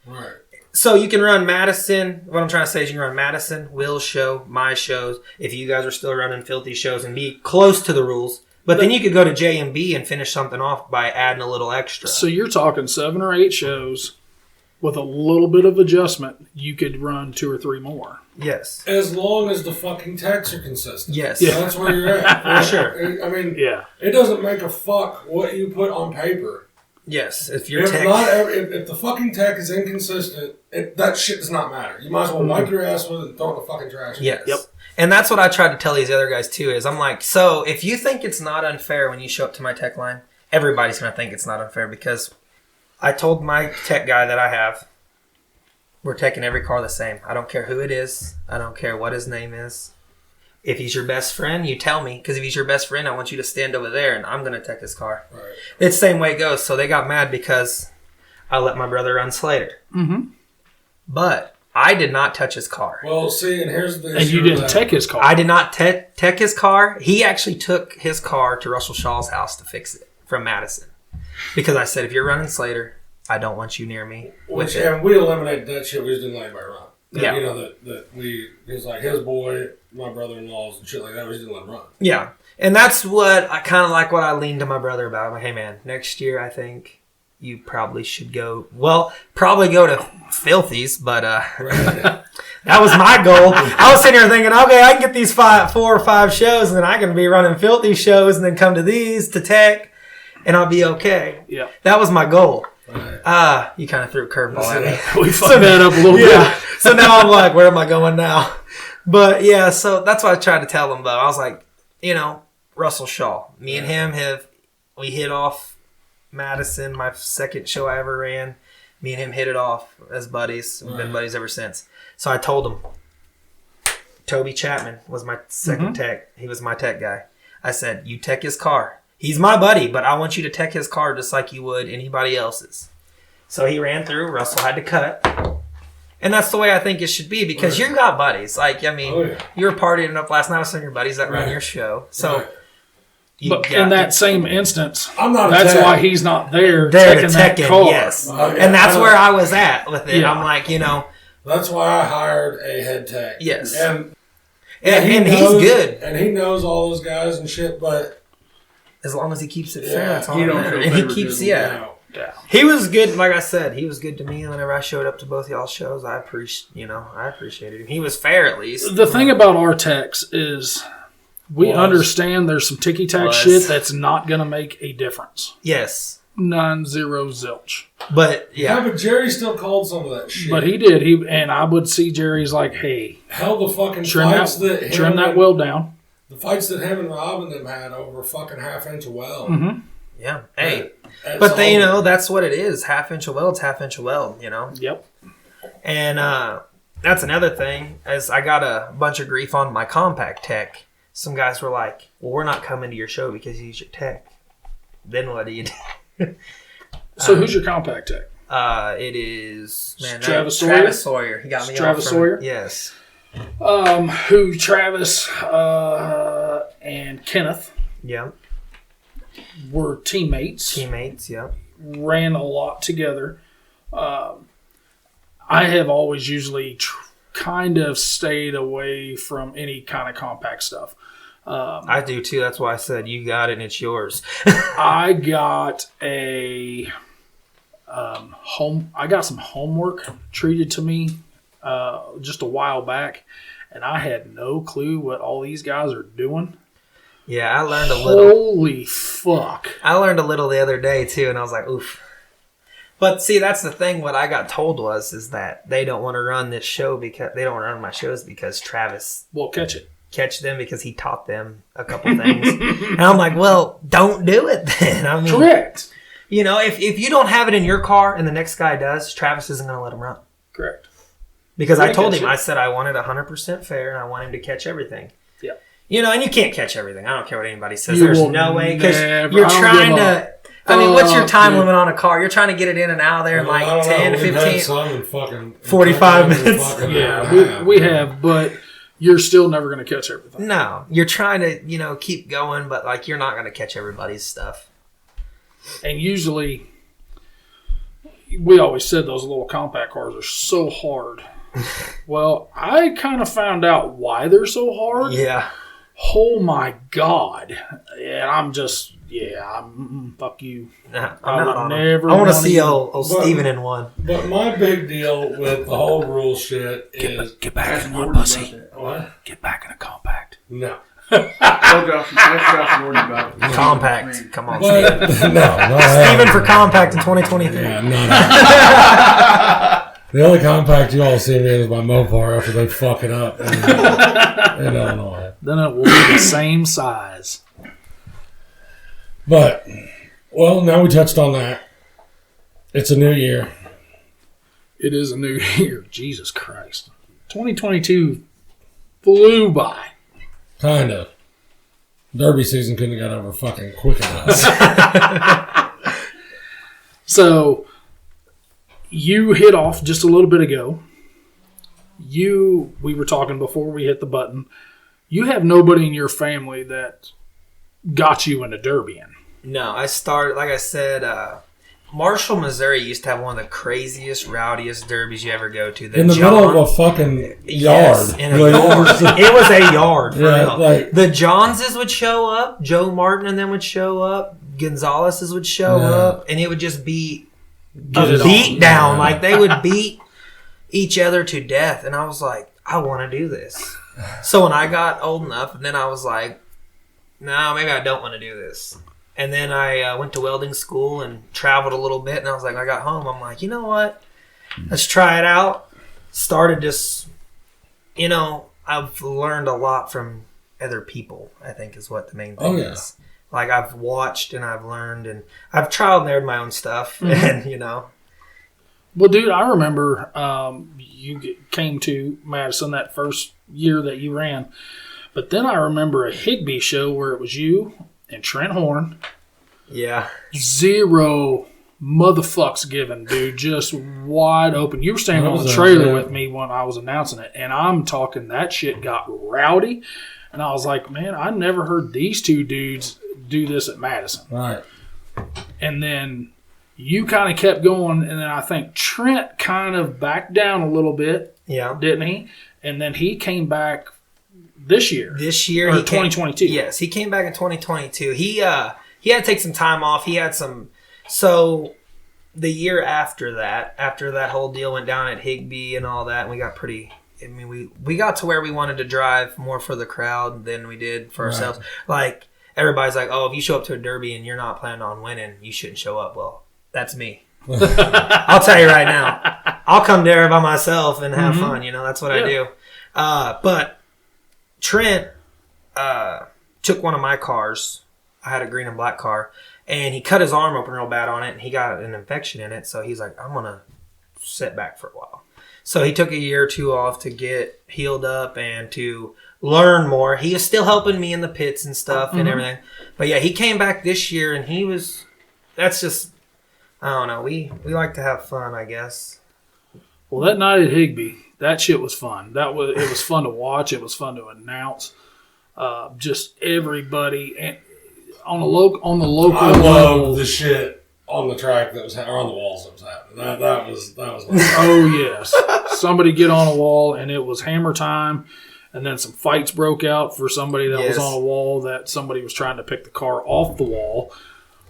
Right. So you can run Madison. What I'm trying to say is you can run Madison, Will's show, my shows. If you guys are still running filthy shows and be close to the rules. But then you could go to J&B and finish something off by adding a little extra. So you're talking 7 or 8 shows with a little bit of adjustment. You could run 2 or 3 more. Yes. As long as the fucking texts are consistent. Yes. Yeah. That's where you're at. For sure. I mean, Yeah. it doesn't make a fuck what you put on paper. Yes. If your If, tech... if the fucking tech is inconsistent, that shit does not matter. You might as well wipe your ass with it and throw it in the fucking trash. Yes. Yep. And that's what I tried to tell these other guys too is I'm like, so if you think it's not unfair when you show up to my tech line, everybody's going to think it's not unfair because I told my tech guy that I have, we're taking every car the same. I don't care who it is. I don't care what his name is. If he's your best friend, you tell me. Because if he's your best friend, I want you to stand over there and I'm going to tech his car. Right. It's the same way it goes. So they got mad because I let my brother run Slater. Mm-hmm. But I did not touch his car. Well, see, and here's the issue. And you with didn't that. tech his car. I did not tech his car. He actually took his car to Russell Shaw's house to fix it from Madison. Because I said, if you're running Slater, I don't want you near me. Which, With it. and we eliminated that shit. We just didn't let anybody run. Yeah. You know, that we, it was like his boy, my brother-in-laws, and shit like that. We just didn't let him run. Yeah. And that's what I kind of like what I leaned to my brother about. I'm like, hey, man, next year I think you probably should go. Well, probably go to Filthy's, but Right. that was my goal. I was sitting here thinking, okay, I can get these 4 or 5 shows, and then I can be running Filthy shows, and then come to these to tech, and I'll be okay. Yeah. That was my goal. Right. You kind of threw a curveball at me. We fucked that up a little Yeah. bit. So now I'm like, where am I going now? But yeah, so that's what I tried to tell them though. I was like, Russell Shaw. Me and him we hit off Madison, my second show I ever ran. Me and him hit it off as buddies. We've been buddies ever since. So I told him, Toby Chapman was my second tech. He was my tech guy. I said, you tech his car. He's my buddy, but I want you to tech his car just like you would anybody else's. So he ran through. Russell had to cut. And that's the way I think it should be because you got buddies. Like, I mean, you were partying up last night with some of your buddies that run your show. So, but in that same instance, I'm not. That's why he's not there to teching tech that car. Yes, and that's where I was at with it. I'm like, That's why I hired a head tech. Yes, and he's good, and he knows all those guys and shit. But as long as he keeps it fair, that's all he that don't matters. feel And he keeps, favoritism. Yeah. He was good. Like I said, he was good to me whenever I showed up to both y'all's shows. I appreciated him. He was fair at least. The thing about our techs is we understand there's some ticky-tack shit that's not going to make a difference. Yes. 9-0 zilch. But, but Jerry still called some of that shit. But he did. And I would see Jerry's like, hey. Hell, the fucking trim fights that weld down. The fights that him and Rob and them had over fucking half-inch of weld. Mm-hmm. Yeah. Hey. But they, that's what it is. Half-inch of weld's half-inch of weld, Yep. And that's another thing, as I got a bunch of grief on my compact tech. Some guys were like, well, we're not coming to your show because he's your tech. Then what do you do? So who's your compact tech? It is Travis Sawyer. Travis Sawyer. He got me Travis off from, Sawyer? Yes. Who Travis and Kenneth were teammates. Ran a lot together. I have always usually kind of stayed away from any kind of compact stuff. I do too. That's why I said you got it and it's yours. I got I got some homework treated to me just a while back, and I had no clue what all these guys are doing. Yeah, I learned a little. Holy fuck. I learned a little the other day too, and I was like, oof. But see, that's the thing. What I got told is that they don't want to run this show because they don't run my shows because Travis will catch them because he taught them a couple things. And I'm like, well, don't do it then. I mean, correct. If you don't have it in your car and the next guy does, Travis isn't going to let him run. Correct. Because I told him, I said I wanted 100% fair and I want him to catch everything. Yeah. And you can't catch everything. I don't care what anybody says. You There's no way because never, you're trying to. I mean, what's your time dude. limit on a car? You're trying to get it in and out of there in like 10, 15, fucking 45 minutes. Yeah, we have, but you're still never going to catch everything. No, you're trying to, keep going, but like you're not going to catch everybody's stuff. And usually, we always said those little compact cars are so hard. Well, I kind of found out why they're so hard. Yeah. Oh my God. And I'm just, fuck you. Nah, I would never. I want to see old Steven in one. But my big deal with the whole rule shit is get back in one, pussy. What? Get back in a compact. No. Compact. Come on, But, Steven. no, Steven for compact in 2023. Yeah, no. The only compact you all see me in is my Mopar after they fuck it up in Illinois. Then it will be the same size. But, well, now we touched on that. It's a new year. It is a new year. Jesus Christ. 2022 flew by. Kind of. Derby season couldn't have got over fucking quick enough. So, you hit off just a little bit ago. We were talking before we hit the button. You have nobody in your family that got you into derbying. No, I started, like I said, Marshall, Missouri used to have one of the craziest, rowdiest derbies you ever go to. In the middle of a fucking yard. Yes, in a yard. It was a yard. For Yeah, real. like- the Joneses would show up, Joe Martin and them would show up, Gonzalez's would show up, and it would just be a beat down. Yeah. Like they would beat each other to death. And I was like, I want to do this. So when I got old enough, and then I was like, no, maybe I don't want to do this. And then I went to welding school and traveled a little bit. And I was like, I got home. I'm like, you know what? Let's try it out. Started just, I've learned a lot from other people, I think is what the main thing is. Like I've watched and I've learned and I've trial and errored my own stuff. And, Well, dude, I remember came to Madison that first year that you ran. But then I remember a Higbee show where it was you and Trent Horn. Yeah. Zero motherfucks given, dude. Just wide open. You were standing on the trailer with me when I was announcing it. And I'm talking, that shit got rowdy. And I was like, man, I never heard these two dudes do this at Madison. Right. And then you kind of kept going. And then I think Trent kind of backed down a little bit. Yeah. Didn't he? And then he came back this year. This year, or 2022. Yes, he came back in 2022. He had to take some time off. He had some. So the year after that whole deal went down at Higbee and all that, and we got pretty. I mean, we got to where we wanted to drive more for the crowd than we did for ourselves. Like everybody's like, "Oh, if you show up to a derby and you're not planning on winning, you shouldn't show up." Well, that's me. I'll tell you right now. I'll come there by myself and have fun. You know, that's what I do. But Trent took one of my cars. I had a green and black car, and he cut his arm open real bad on it, and he got an infection in it. So he's like, I'm going to sit back for a while. So he took a year or two off to get healed up and to learn more. He is still helping me in the pits and stuff and everything. But yeah, he came back this year, and that's just, I don't know. We like to have fun, I guess. Well, that night at Higbee, that shit was fun. It was fun to watch. It was fun to announce. Just everybody and on the local I level. love the shit on the track that was or on the walls that was happening. That was Oh yes, somebody get on a wall and it was hammer time, and then some fights broke out for somebody that was on a wall that somebody was trying to pick the car off the wall.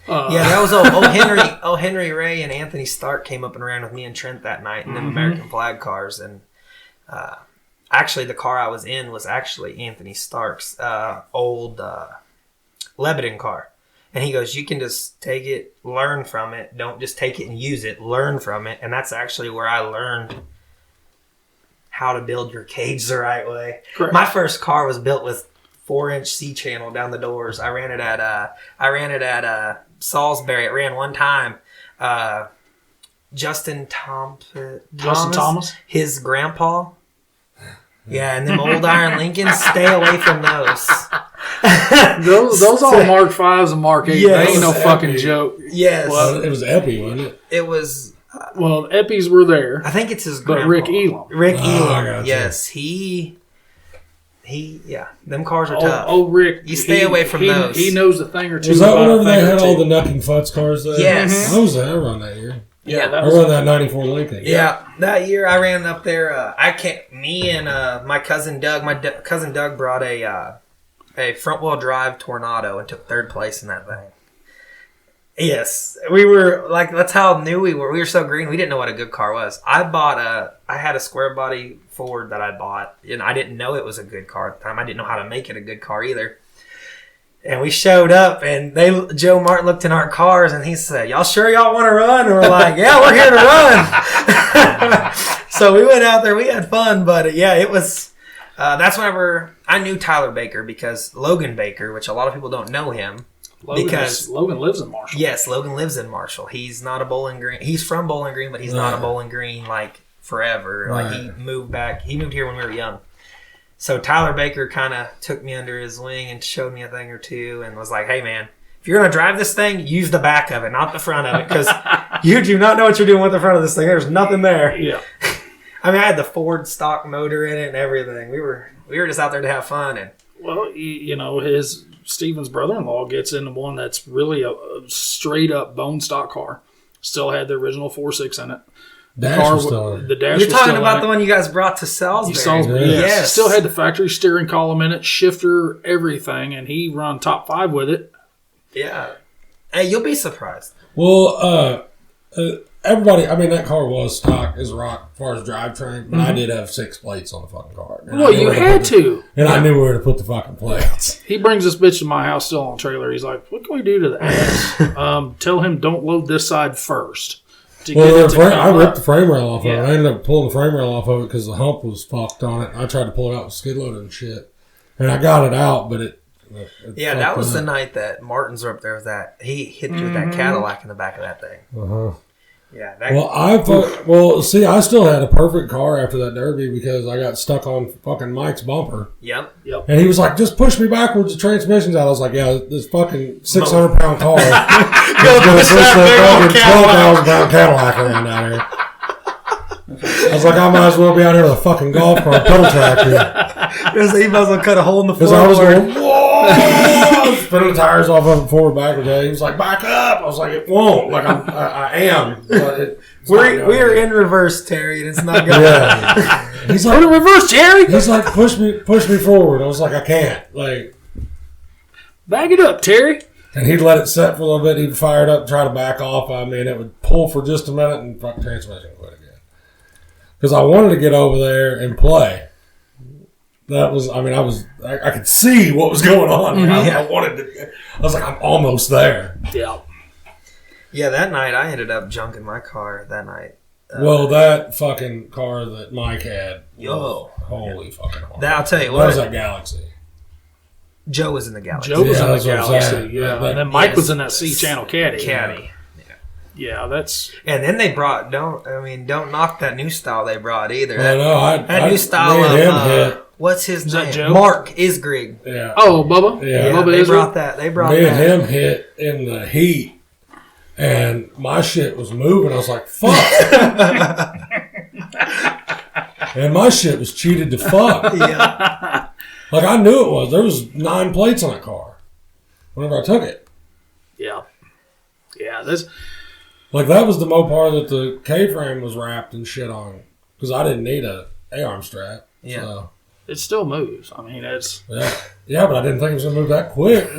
That was Henry Ray and Anthony Stark came up and ran with me and Trent that night in the American flag cars, and actually the car I was in was actually Anthony Stark's old Lebanon car. And he goes, you can just take it, learn from it. Don't just take it and use it. Learn from it. And that's actually where I learned how to build your cage the right way. Correct. My first car was built with 4-inch C-channel down the doors. I ran it at Salisbury. It ran one time. Justin Thomas, his grandpa. Yeah, and them old iron Lincolns, stay away from those. those all Mark 5s and Mark 8s. Yes. They ain't no fucking joke. Yes. Well, it was Epi, wasn't it? It was. Well, Eppies were there. I think it's his But grandpa. Rick Elam. I got you. Yes, he. Yeah, them cars are tough. Oh, Rick. You stay away from those. He knows a thing or two. Was that about whenever a they thing or had two. all the Nuck and Futz cars there? Yes. I was there around that year. Yeah, that I was run that 94 Lincoln. Yeah, that year I ran up there. Me and my cousin Doug. Cousin Doug brought a front wheel drive Tornado and took third place in that thing. Yes, we were like, that's how new we were. We were so green, we didn't know what a good car was. I had a square body Ford that I bought, and I didn't know it was a good car at the time. I didn't know how to make it a good car either. And we showed up, and Joe Martin looked in our cars, and he said, "Y'all sure y'all want to run?" And we're like, "Yeah, we're here to run." So we went out there. We had fun, but yeah, it was. That's whenever I knew Tyler Baker, because Logan Baker, which a lot of people don't know him, Logan lives in Marshall. Yes, Logan lives in Marshall. He's not a Bowling Green. He's from Bowling Green, but he's not a Bowling Green like forever. Right. Like he moved back. He moved here when we were young. So Tyler Baker kind of took me under his wing and showed me a thing or two and was like, "Hey man, if you're gonna drive this thing, use the back of it, not the front of it, because you do not know what you're doing with the front of this thing. There's nothing there." Yeah. I mean, I had the Ford stock motor in it and everything. We were just out there to have fun. And Well, his Steven's brother-in-law gets into one that's really a straight up bone stock car. Still had the original 4.6 in it. Dash was still in it. The dash you're was talking still about in the it. one you guys brought to Salisbury. Salisbury, Yes. yes. Still had the factory steering column in it, shifter, everything, and he run top 5 with it. Yeah. Hey, you'll be surprised. Well, everybody, I mean, that car was stock as rock as far as drivetrain, but I did have 6 plates on the fucking car. And Well, I knew you where had to. And I knew where to put the fucking plates. He brings this bitch to my house still on a trailer. He's like, "What can we do to the ass?" Tell him don't load this side first. To Well, get it to come I ripped up. the frame rail off of it. Yeah. I ended up pulling the frame rail off of it because the hump was fucked on it. I tried to pull it out with skid loader and shit. And I got it out, but it Yeah, that was the fucked night that Martins were up there with that. He hit you with that Cadillac in the back of that thing. up. Uh-huh. Yeah. See, I still had a perfect car after that Derby because I got stuck on fucking Mike's bumper. Yep. And he was like, just push me backwards, the transmission's out. I was like, yeah, this fucking 600-pound car is going to push that fucking 12,000-pound Cadillac around out here. I was like, I might as well be out here with a fucking golf cart pedal tractor. He might as well cut a hole in the floor. Because I was going, whoa! Spinning the tires off of it forward, backwards. He was like, back up. I was like, it won't. Like, I am. But we're in reverse, Terry, and it's not going to. He's like, in reverse, Jerry. He's like, push me forward. I was like, I can't. Like, back it up, Terry. And he'd let it set for a little bit. He'd fire it up and try to back off. I mean, it would pull for just a minute and fucking transmission quit again. Because I wanted to get over there and play. That was, I could see what was going on. I was like, I'm almost there. Yeah. Yeah, that night I ended up junking my car that night. Well, that fucking car that Mike had. Holy fucking hard. I'll tell you what. That was that Galaxy. Joe was in the Galaxy. Joe was in the Galaxy, yeah. And then Mike was in that C channel caddy. Yeah, that's. And then they brought don't knock that new style they brought either. That new style of what's his name? Joe? Mark Isgrig. Yeah. Oh, Bubba. Yeah. Bubba they brought that. They brought me that. and him hit in the heat, and my shit was moving. I was like, fuck. And my shit was cheated to fuck. Yeah. Like I knew it was. There was 9 plates on that car. Whenever I took it. Yeah. Yeah. Like, that was the Mopar that the K-frame was wrapped and shit on. Because I didn't need a A-arm strap. Yeah. So. It still moves. I mean, it's... Yeah, but I didn't think it was going to move that quick.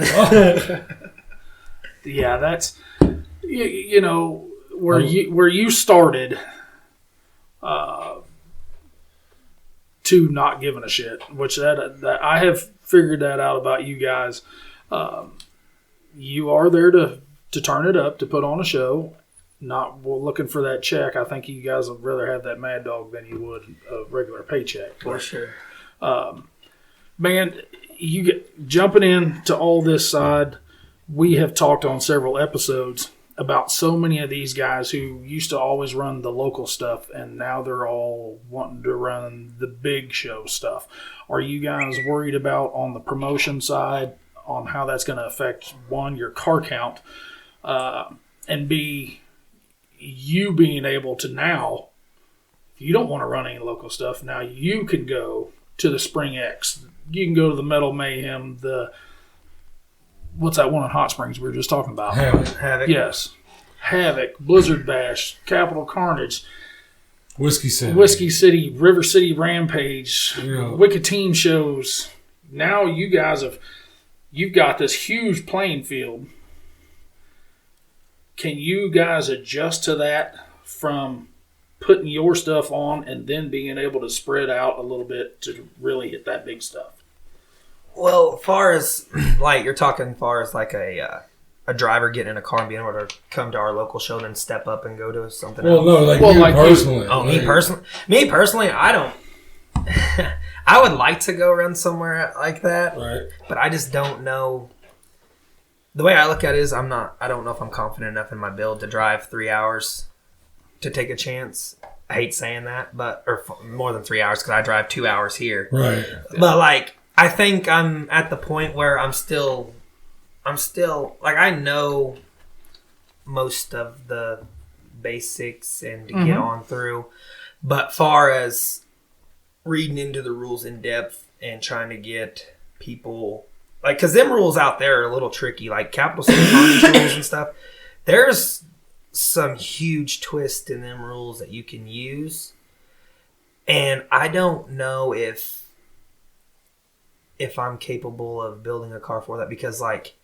Yeah, that's... You know, where you started to not giving a shit, which that I have figured that out about you guys. You are there to turn it up, to put on a show. Not looking for that check. I think you guys would rather have that Mad Dog than you would a regular paycheck. For sure. Man, you get jumping into all this side. We have talked on several episodes about so many of these guys who used to always run the local stuff, and now they're all wanting to run the big show stuff. Are you guys worried about on the promotion side on how that's going to affect, one, your car count, and B, you being able to now, if you don't want to run any local stuff, now you can go to the Spring X. You can go to the Metal Mayhem, what's that one in Hot Springs we were just talking about? Havoc. Yes. Havoc, Blizzard Bash, Capital Carnage, Whiskey City, River City Rampage, Wicked Team shows. Now you guys you've got this huge playing field. Can you guys adjust to that from putting your stuff on and then being able to spread out a little bit to really hit that big stuff? Well, far as like you're talking, far as like a driver getting in a car and being able to come to our local show and then step up and go to something else. No, like personally. Me personally, I don't. I would like to go run somewhere like that, right? But I just don't know. The way I look at it is I don't know if I'm confident enough in my build to drive 3 hours to take a chance. I hate saying that, or more than 3 hours because I drive 2 hours here. Right. But like, I think I'm at the point where I'm still like, I know most of the basics and to get on through. But far as reading into the rules in depth and trying to get people... Like, because them rules out there are a little tricky. Like, Capital City Carnage rules and stuff. There's some huge twist in them rules that you can use. And I don't know if I'm capable of building a car for that. Because, like,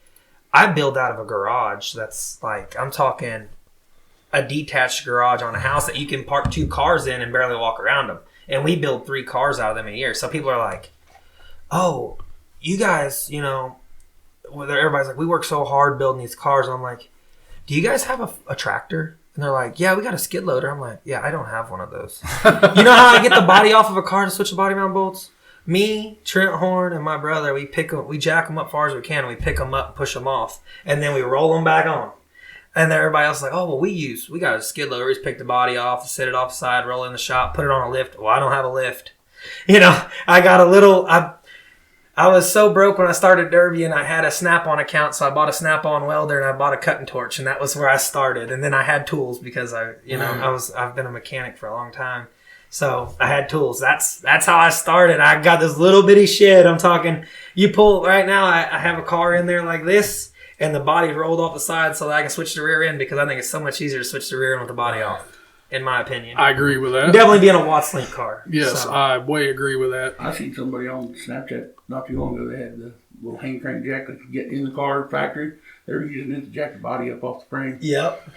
I build out of a garage that's, like, I'm talking a detached garage on a house that you can park 2 cars in and barely walk around them. And we build 3 cars out of them a year. So people are like, oh... You guys, everybody's like, we work so hard building these cars. And I'm like, do you guys have a tractor? And they're like, yeah, we got a skid loader. I'm like, yeah, I don't have one of those. You know how I get the body off of a car to switch the body mount bolts? Me, Trent Horn, and my brother, we jack them up far as we can, and we pick them up and push them off. And then we roll them back on. And then everybody else is like, oh, well, we got a skid loader. We just pick the body off, set it off the side, roll it in the shop, put it on a lift. Well, I don't have a lift. I got a little, I was so broke when I started Derby, and I had a Snap-on account, so I bought a Snap-on welder and I bought a cutting torch, and that was where I started. And then I had tools because I've been a mechanic for a long time. So I had tools. That's how I started. I got this little bitty shed. I'm talking, you pull right now, I have a car in there like this, and the body's rolled off the side so that I can switch the rear end, because I think it's so much easier to switch the rear end with the body off, in my opinion. I agree with that. Definitely being a Watts Link car. Yes, so. I way agree with that. I seen somebody on Snapchat not too long ago. They had the little hand crank jack that could get in the car factory. They were using it to jack the body up off the frame. Yep.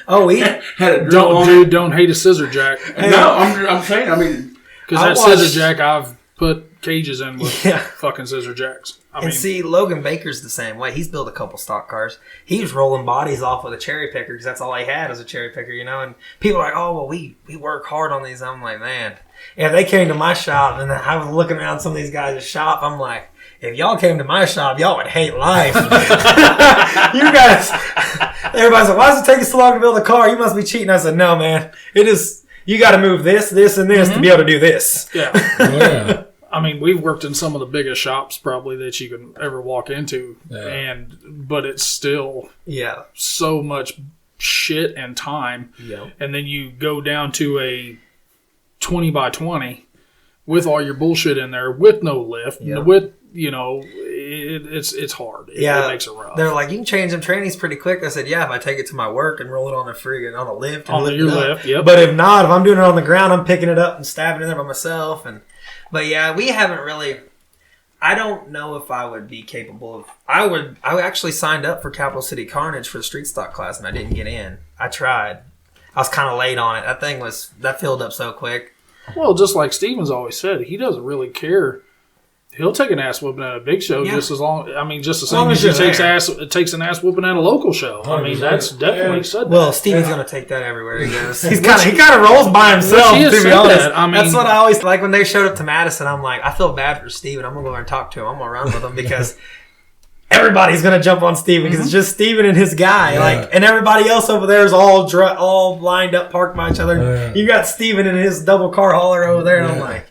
Oh, we had a drill on it. Don't hate a scissor jack. No, I'm saying, I mean, because that scissor jack, I've put cages in with fucking scissor jacks. I mean, see, Logan Baker's the same way. He's built a couple stock cars. He was rolling bodies off with a cherry picker because that's all he had was a cherry picker, And people are like, oh, well, we work hard on these. I'm like, man, if they came to my shop and I was looking around some of these guys' shop, I'm like, if y'all came to my shop, y'all would hate life. You guys, everybody's like, why does it take you so long to build a car? You must be cheating. I said, no, man. It is, you got to move this, this, and this to be able to do this. Yeah. Oh, yeah. I mean, we've worked in some of the biggest shops probably that you can ever walk into, but it's still so much shit and time. Yeah. And then you go down to a 20 by 20 with all your bullshit in there, with no lift, with it's hard. It makes it rough. They're like, you can change them trainings pretty quick. I said, yeah, if I take it to my work and roll it on the friggin' on a lift. On your lift, yep. But if not, if I'm doing it on the ground, I'm picking it up and stabbing it there by myself. But yeah, we haven't really. I don't know if I would be capable of. I actually signed up for Capital City Carnage for the street stock class, and I didn't get in. I tried. I was kind of late on it. That filled up so quick. Well, just like Steven's always said, he doesn't really care. He'll take an ass whooping at a big show just as long. I mean, just the same as he takes an ass whooping at a local show. I mean, that's definitely said. Well, Steven's gonna take that everywhere he goes. He kind of rolls by himself. To be honest, I mean, that's what I always like when they showed up to Madison. I'm like, I feel bad for Steven. I'm gonna go over and talk to him. I'm gonna run with him because everybody's gonna jump on Steven because it's just Steven and his guy. Yeah. And everybody else over there is all lined up, parked by each other. Yeah. You got Steven and his double car hauler over there, and I'm like,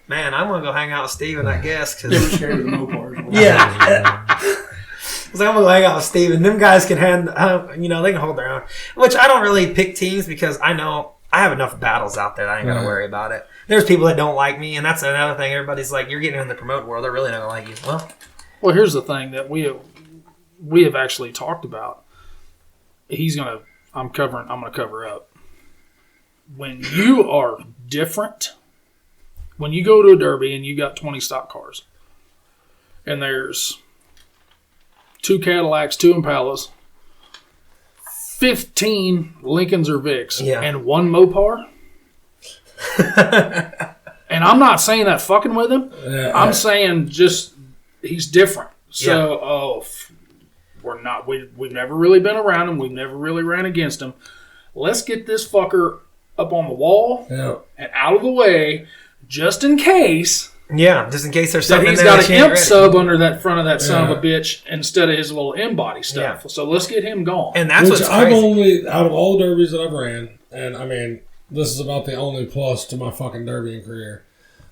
man, I'm going to go hang out with Steven, I guess. They were scared of the Mopars. Yeah. I was like, I'm going to go hang out with Steven. Them guys can they can hold their own. Which I don't really pick teams because I know I have enough battles out there that I ain't got to worry about it. There's people that don't like me, and that's another thing. Everybody's like, you're getting in the promote world. They're really not going to like you. Well, here's the thing that we have actually talked about. I'm going to cover up. When you are different... When you go to a derby and you got 20 stock cars, and there's 2 Cadillacs, 2 Impalas, 15 Lincolns or Vics, and 1 Mopar, and I'm not saying that fucking with him. I'm saying just he's different. So, we've never really been around him. We've never really ran against him. Let's get this fucker up on the wall and out of the way. Just in case. Yeah, just in case there's something he's got an imp sub under that front of that son of a bitch instead of his little in-body stuff. Yeah. So let's get him gone. And that's what's crazy. I've only, out of all the derbies that I've ran, and I mean, this is about the only plus to my fucking derbying career.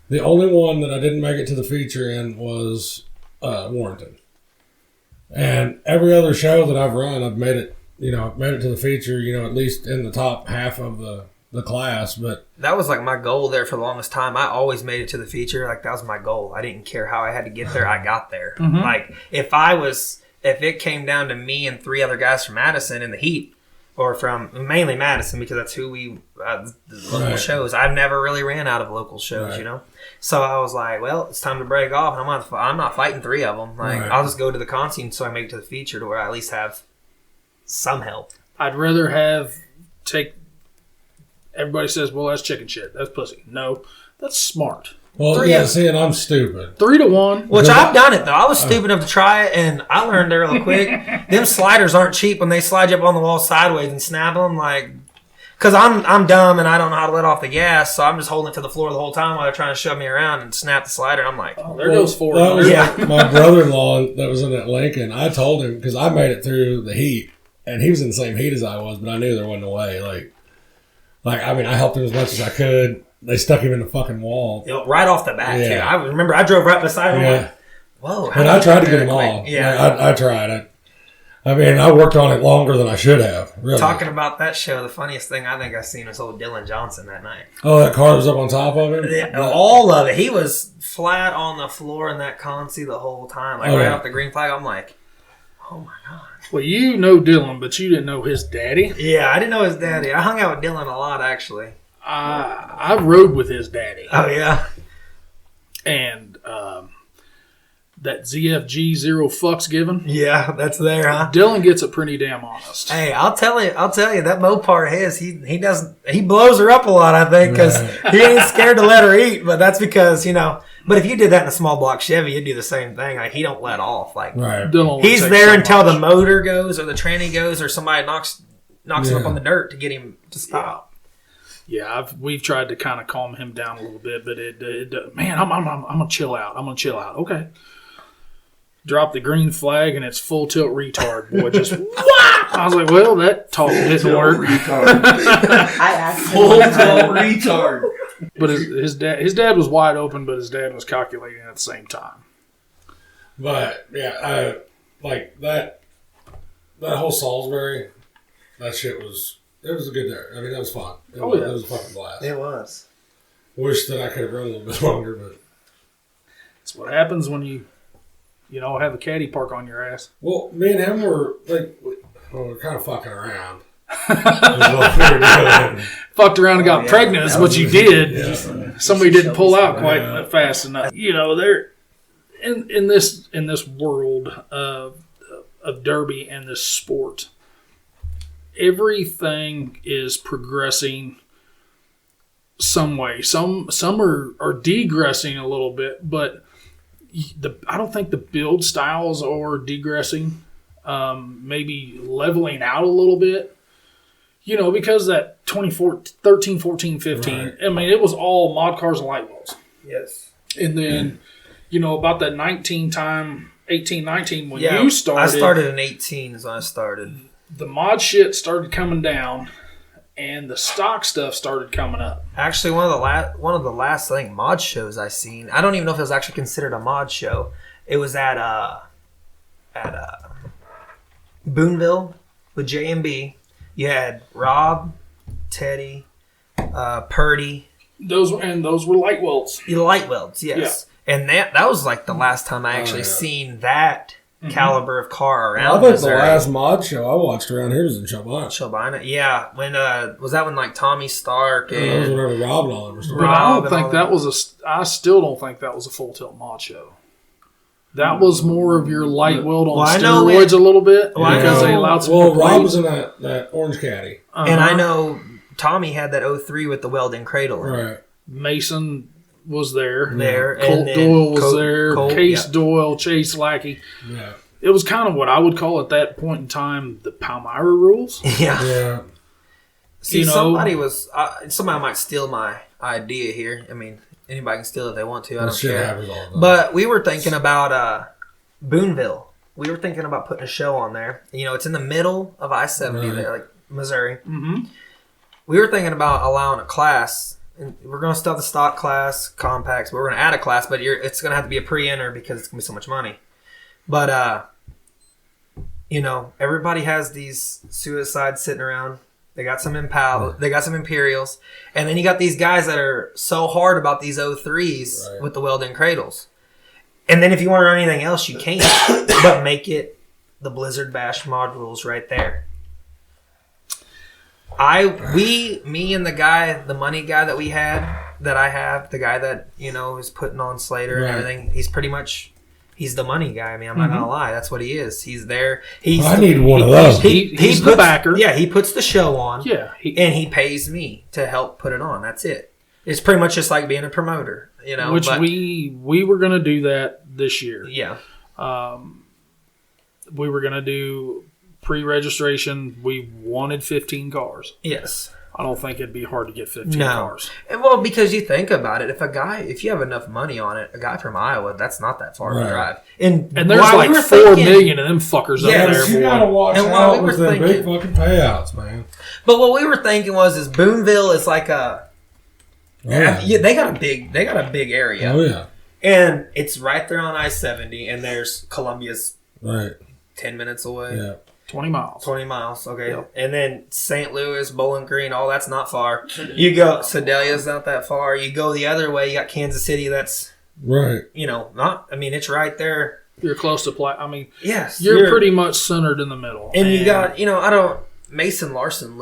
The only one that I didn't make it to the feature in was Warrenton. And every other show that I've run, I've made it to the feature, at least in the top half of the class. But that was like my goal there for the longest time. I always made it to the feature. Like, that was my goal. I didn't care how I had to get there. I got there. Mm-hmm. Like, if it came down to me and 3 other guys from Madison in the heat, or from mainly Madison, because that's who the local shows. I've never really ran out of local shows, So I was like, well, it's time to break off. I'm not fighting 3 of them. Like, I'll just go to the con scene so I make it to the feature to where I at least have some help. I'd rather everybody says, well, that's chicken shit. That's pussy. No, that's smart. Well, and I'm stupid. 3-1. Which I've done it, though. I was stupid enough to try it, and I learned there real quick. Them sliders aren't cheap when they slide you up on the wall sideways and snap them. Like, because I'm dumb and I don't know how to let off the gas, so I'm just holding it to the floor the whole time while they're trying to shove me around and snap the slider. I'm like, there goes 4. That was my brother-in-law that was in that Lincoln. I told him, because I made it through the heat, and he was in the same heat as I was, but I knew there wasn't a way. I mean, I helped him as much as I could. They stuck him in the fucking wall. Right off the bat, Yeah. too. I remember I drove right beside him. Yeah. Like, whoa. And I tried to get him off. Yeah. I tried. I mean, I worked on it longer than I should have. Really. Talking about that show, the funniest thing I think I seen was old Dylan Johnson that night. Oh, that car was up on top of him? Yeah, all of it. He was flat on the floor in that consi the whole time. Like, right off the green flag, I'm like, oh my God. Well, you know Dylan, but you didn't know his daddy. Yeah, I didn't know his daddy. I hung out with Dylan a lot, actually. I rode with his daddy. Oh, yeah? And that ZFG zero fucks given. Yeah, that's there, huh? Dylan gets it pretty damn honest. Hey, I'll tell you, that Mopar of his, he blows her up a lot, I think, because he ain't scared to let her eat, but that's because, but if you did that in a small block Chevy, you'd do the same thing. Like, he don't let off. Like, right. He's there until the motor goes or the tranny goes or somebody knocks him up on the dirt to get him to stop. Yeah, we've tried to kind of calm him down a little bit, but man, I'm gonna chill out. Okay. Drop the green flag and it's full tilt retard, boy. Just wah! I was like, well, that talk didn't work. I asked Full tilt retard. But his dad was wide open, but his dad was calculating at the same time. But yeah, like that whole Salisbury, that shit was a good day. I mean, that was fun. It was a fucking blast. It was. Wish that I could have run a little bit longer, but That's what happens when you have a caddy park on your ass. well, me and him were we're kind of fucking around. Is what we were doing. Fucked around and got pregnant is what you did. Yeah. Somebody didn't pull out quite fast enough. They're in this world of derby and this sport. Everything is progressing some way. Some are degressing a little bit, but I don't think the build styles are degressing. Maybe leveling out a little bit. Because that 2013, 14, 15, right. I mean, it was all mod cars and light wells. Yes. And then, about that 18, 19, when you started. I started in 18 is when I started. The mod shit started coming down, and the stock stuff started coming up. Actually, one of the last mod shows I seen. I don't even know if it was actually considered a mod show. It was at Boonville with J&B. You had Rob, Teddy, Purdy. Those were light welds. Light welds, yes. Yeah. And that was like the last time I actually seen that caliber of car around. I think the last mod show I watched around here was in Chilbina, yeah. When was that? When like Tommy Stark and that was whenever Rob and all them were starting. But I don't think I still don't think that was a full tilt mod show. That was more of your light weld on steroids a little bit because they allowed some. Well, Rob was in that orange caddy, and I know Tommy had that 03 with the welding cradle. Right. Mason was there. Colt Doyle was there. Case Doyle, Chase Lackey. Yeah. It was kind of what I would call at that point in time the Palmyra rules. Yeah. See, somebody might steal my idea here. I mean, anybody can steal it if they want to. I don't care. But we were thinking about Boonville. We were thinking about putting a show on there. It's in the middle of I-70 there, like Missouri. Mm-hmm. We were thinking about allowing a class. And we're going to still have the stock class, compacts, but we're going to add a class, but it's going to have to be a pre-enter because it's going to be so much money. But, everybody has these suicides sitting around. They got some Impala, they got some Imperials, and then you got these guys that are so hard about these 03s with the welding cradles. And then if you want to run anything else, you can, but make it the Blizzard Bash mod rules right there. Me and the money guy that I have, the guy that, is putting on Slater and everything, he's the money guy. I mean, I'm not going to lie. That's what he is. He's there. I need one of those. He's the backer. Yeah, he puts the show on. Yeah. And he pays me to help put it on. That's it. It's pretty much just like being a promoter, Which we were going to do that this year. Yeah. We were going to do pre-registration, we wanted 15 cars. Yes. I don't think it'd be hard to get 15 No. cars. And, well, because you think about it, if you have enough money on it, a guy from Iowa, that's not that far to drive. And there's while like we were 4 thinking- million of them fuckers Yeah, up but there, you gotta boy. watch And while out we with were them big thinking- fucking payouts, man. But what we were thinking is Boonville is like a. Yeah. They got a big area. Oh yeah. And it's right there on I-70, and there's Columbia's Right. 10 minutes away. Yeah. 20 miles. 20 miles, okay. Yep. And then St. Louis, Bowling Green, all that's not far. You go, Sedelia's not that far. You go the other way, you got Kansas City, that's, Right. it's right there. You're close to Yes. you're pretty much centered in the middle. And you got, Mason Larson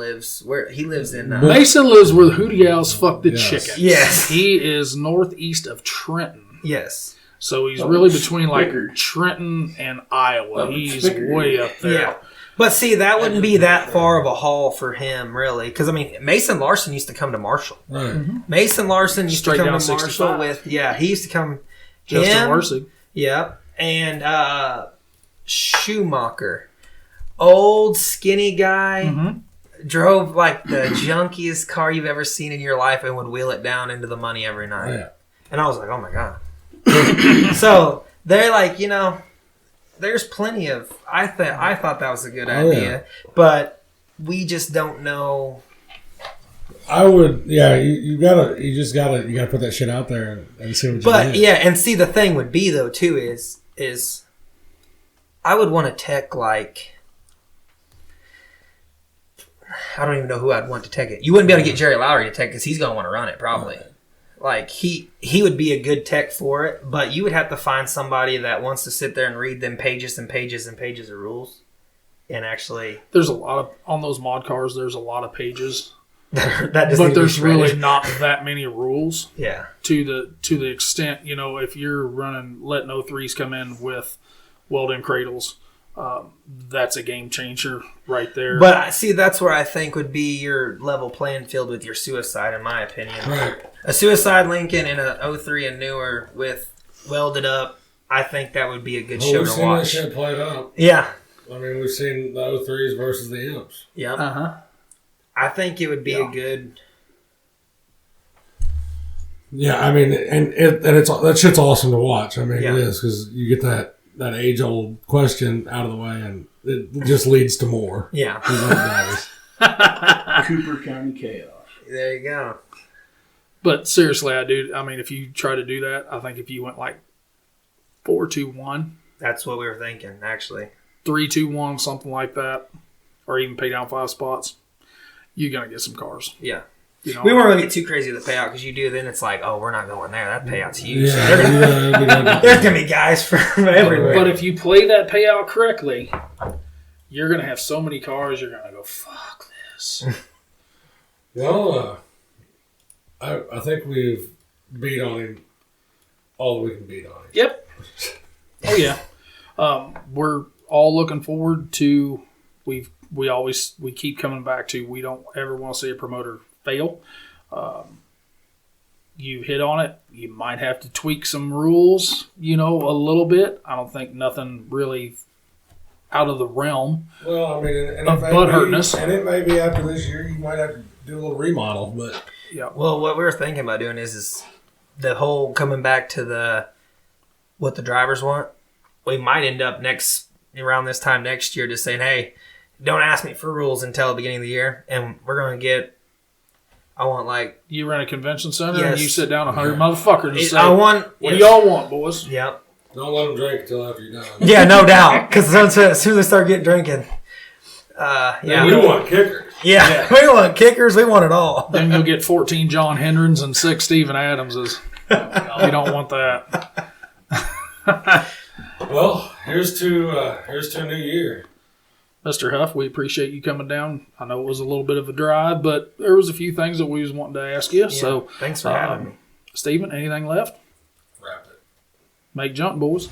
he lives in. Mason lives where the Hootie Owls fuck the Yes. chickens. Yes. He is northeast of Trenton. Yes. So he's really between like Spickard. Trenton and Iowa. Oh, He's Spickard. way up there. Yeah. But see, that wouldn't be that far of a haul for him, really. Because, Mason Larson used to come to Marshall. Right. Mason Larson used Straight to come down to Marshall 65. he used to come. Justin him, Worsig. Yep. And Schumacher. Old, skinny guy. Mm-hmm. Drove like the junkiest car you've ever seen in your life and would wheel it down into the money every night. Yeah. And I was like, oh my God. So they're like, there's plenty of. I thought that was a good Oh, idea, yeah. but we just don't know. I would. Yeah. You gotta put that shit out there and see what you But get. yeah, and see the thing would be though too is I would want to tech like. I don't even know who I'd want to tech it. You wouldn't be able to get Jerry Lowry to tech because he's gonna want to run it probably. Like he would be a good tech for it, but you would have to find somebody that wants to sit there and read them pages and pages and pages of rules, and actually There's a lot of on those mod cars. There's a lot of pages, that just but need to be there's really shredded. not that many rules Yeah. to the extent if you're letting O3s come in with weld-in cradles. That's a game changer right there. But see, that's where I think would be your level playing field with your suicide, in my opinion. Right. A suicide Lincoln and a 03 and newer with welded up, I think that would be a good Well, show we've to seen that watch. shit played out. Yeah. We've seen the 03s versus the Imps. Yep. uh-huh. I think it would be Yeah. a good. Yeah, and it's that shit's awesome to watch. Yeah. It is because you get that age old question out of the way, and it just leads to more. Yeah. Cooper County chaos. There you go. But seriously, I do. If you try to do that, I think if you went like 4-2-1, That's what we were thinking, actually. 3-2-1, something like that, or even pay down 5 spots, you're gonna get some cars. Yeah. You know? We weren't going to get too crazy with the payout because you do, then it's like, oh, we're not going there. That payout's huge. Yeah, There's going to be guys from everywhere. But if you play that payout correctly, you're gonna have so many cars. You're gonna go, fuck this. Well, I think we've beat on him all that we can beat on him. Yep. Oh yeah. We're all looking forward to. We keep coming back to. We don't ever want to see a promoter fail. You hit on it. You might have to tweak some rules. A little bit. I don't think nothing really out of the realm. Well, and Of butt hurtness. And it may be after this year you might have to do a little remodel, but Yeah. Well, what we were thinking about doing is the whole coming back to what the drivers want. We might end up around this time next year just saying, hey, don't ask me for rules until the beginning of the year, and we're going to get. I want You run a convention center Yes. and you sit down 100 motherfuckers and say, I want. what do y'all want, boys? Yep. don't let them drink until after you're done. Yeah, no doubt. Because as soon as they start getting drinking, yeah, We want kickers. yeah, we want kickers. We want it all. Then you'll get 14 John Hendrens and 6 Steven Adamses. You don't want that. Well, here's to a new year. Mr. Huff, we appreciate you coming down. I know it was a little bit of a drive, but there was a few things that we was wanting to ask you. So, Thanks for having me. Steven, anything left? Wrap it. Make jump, boys.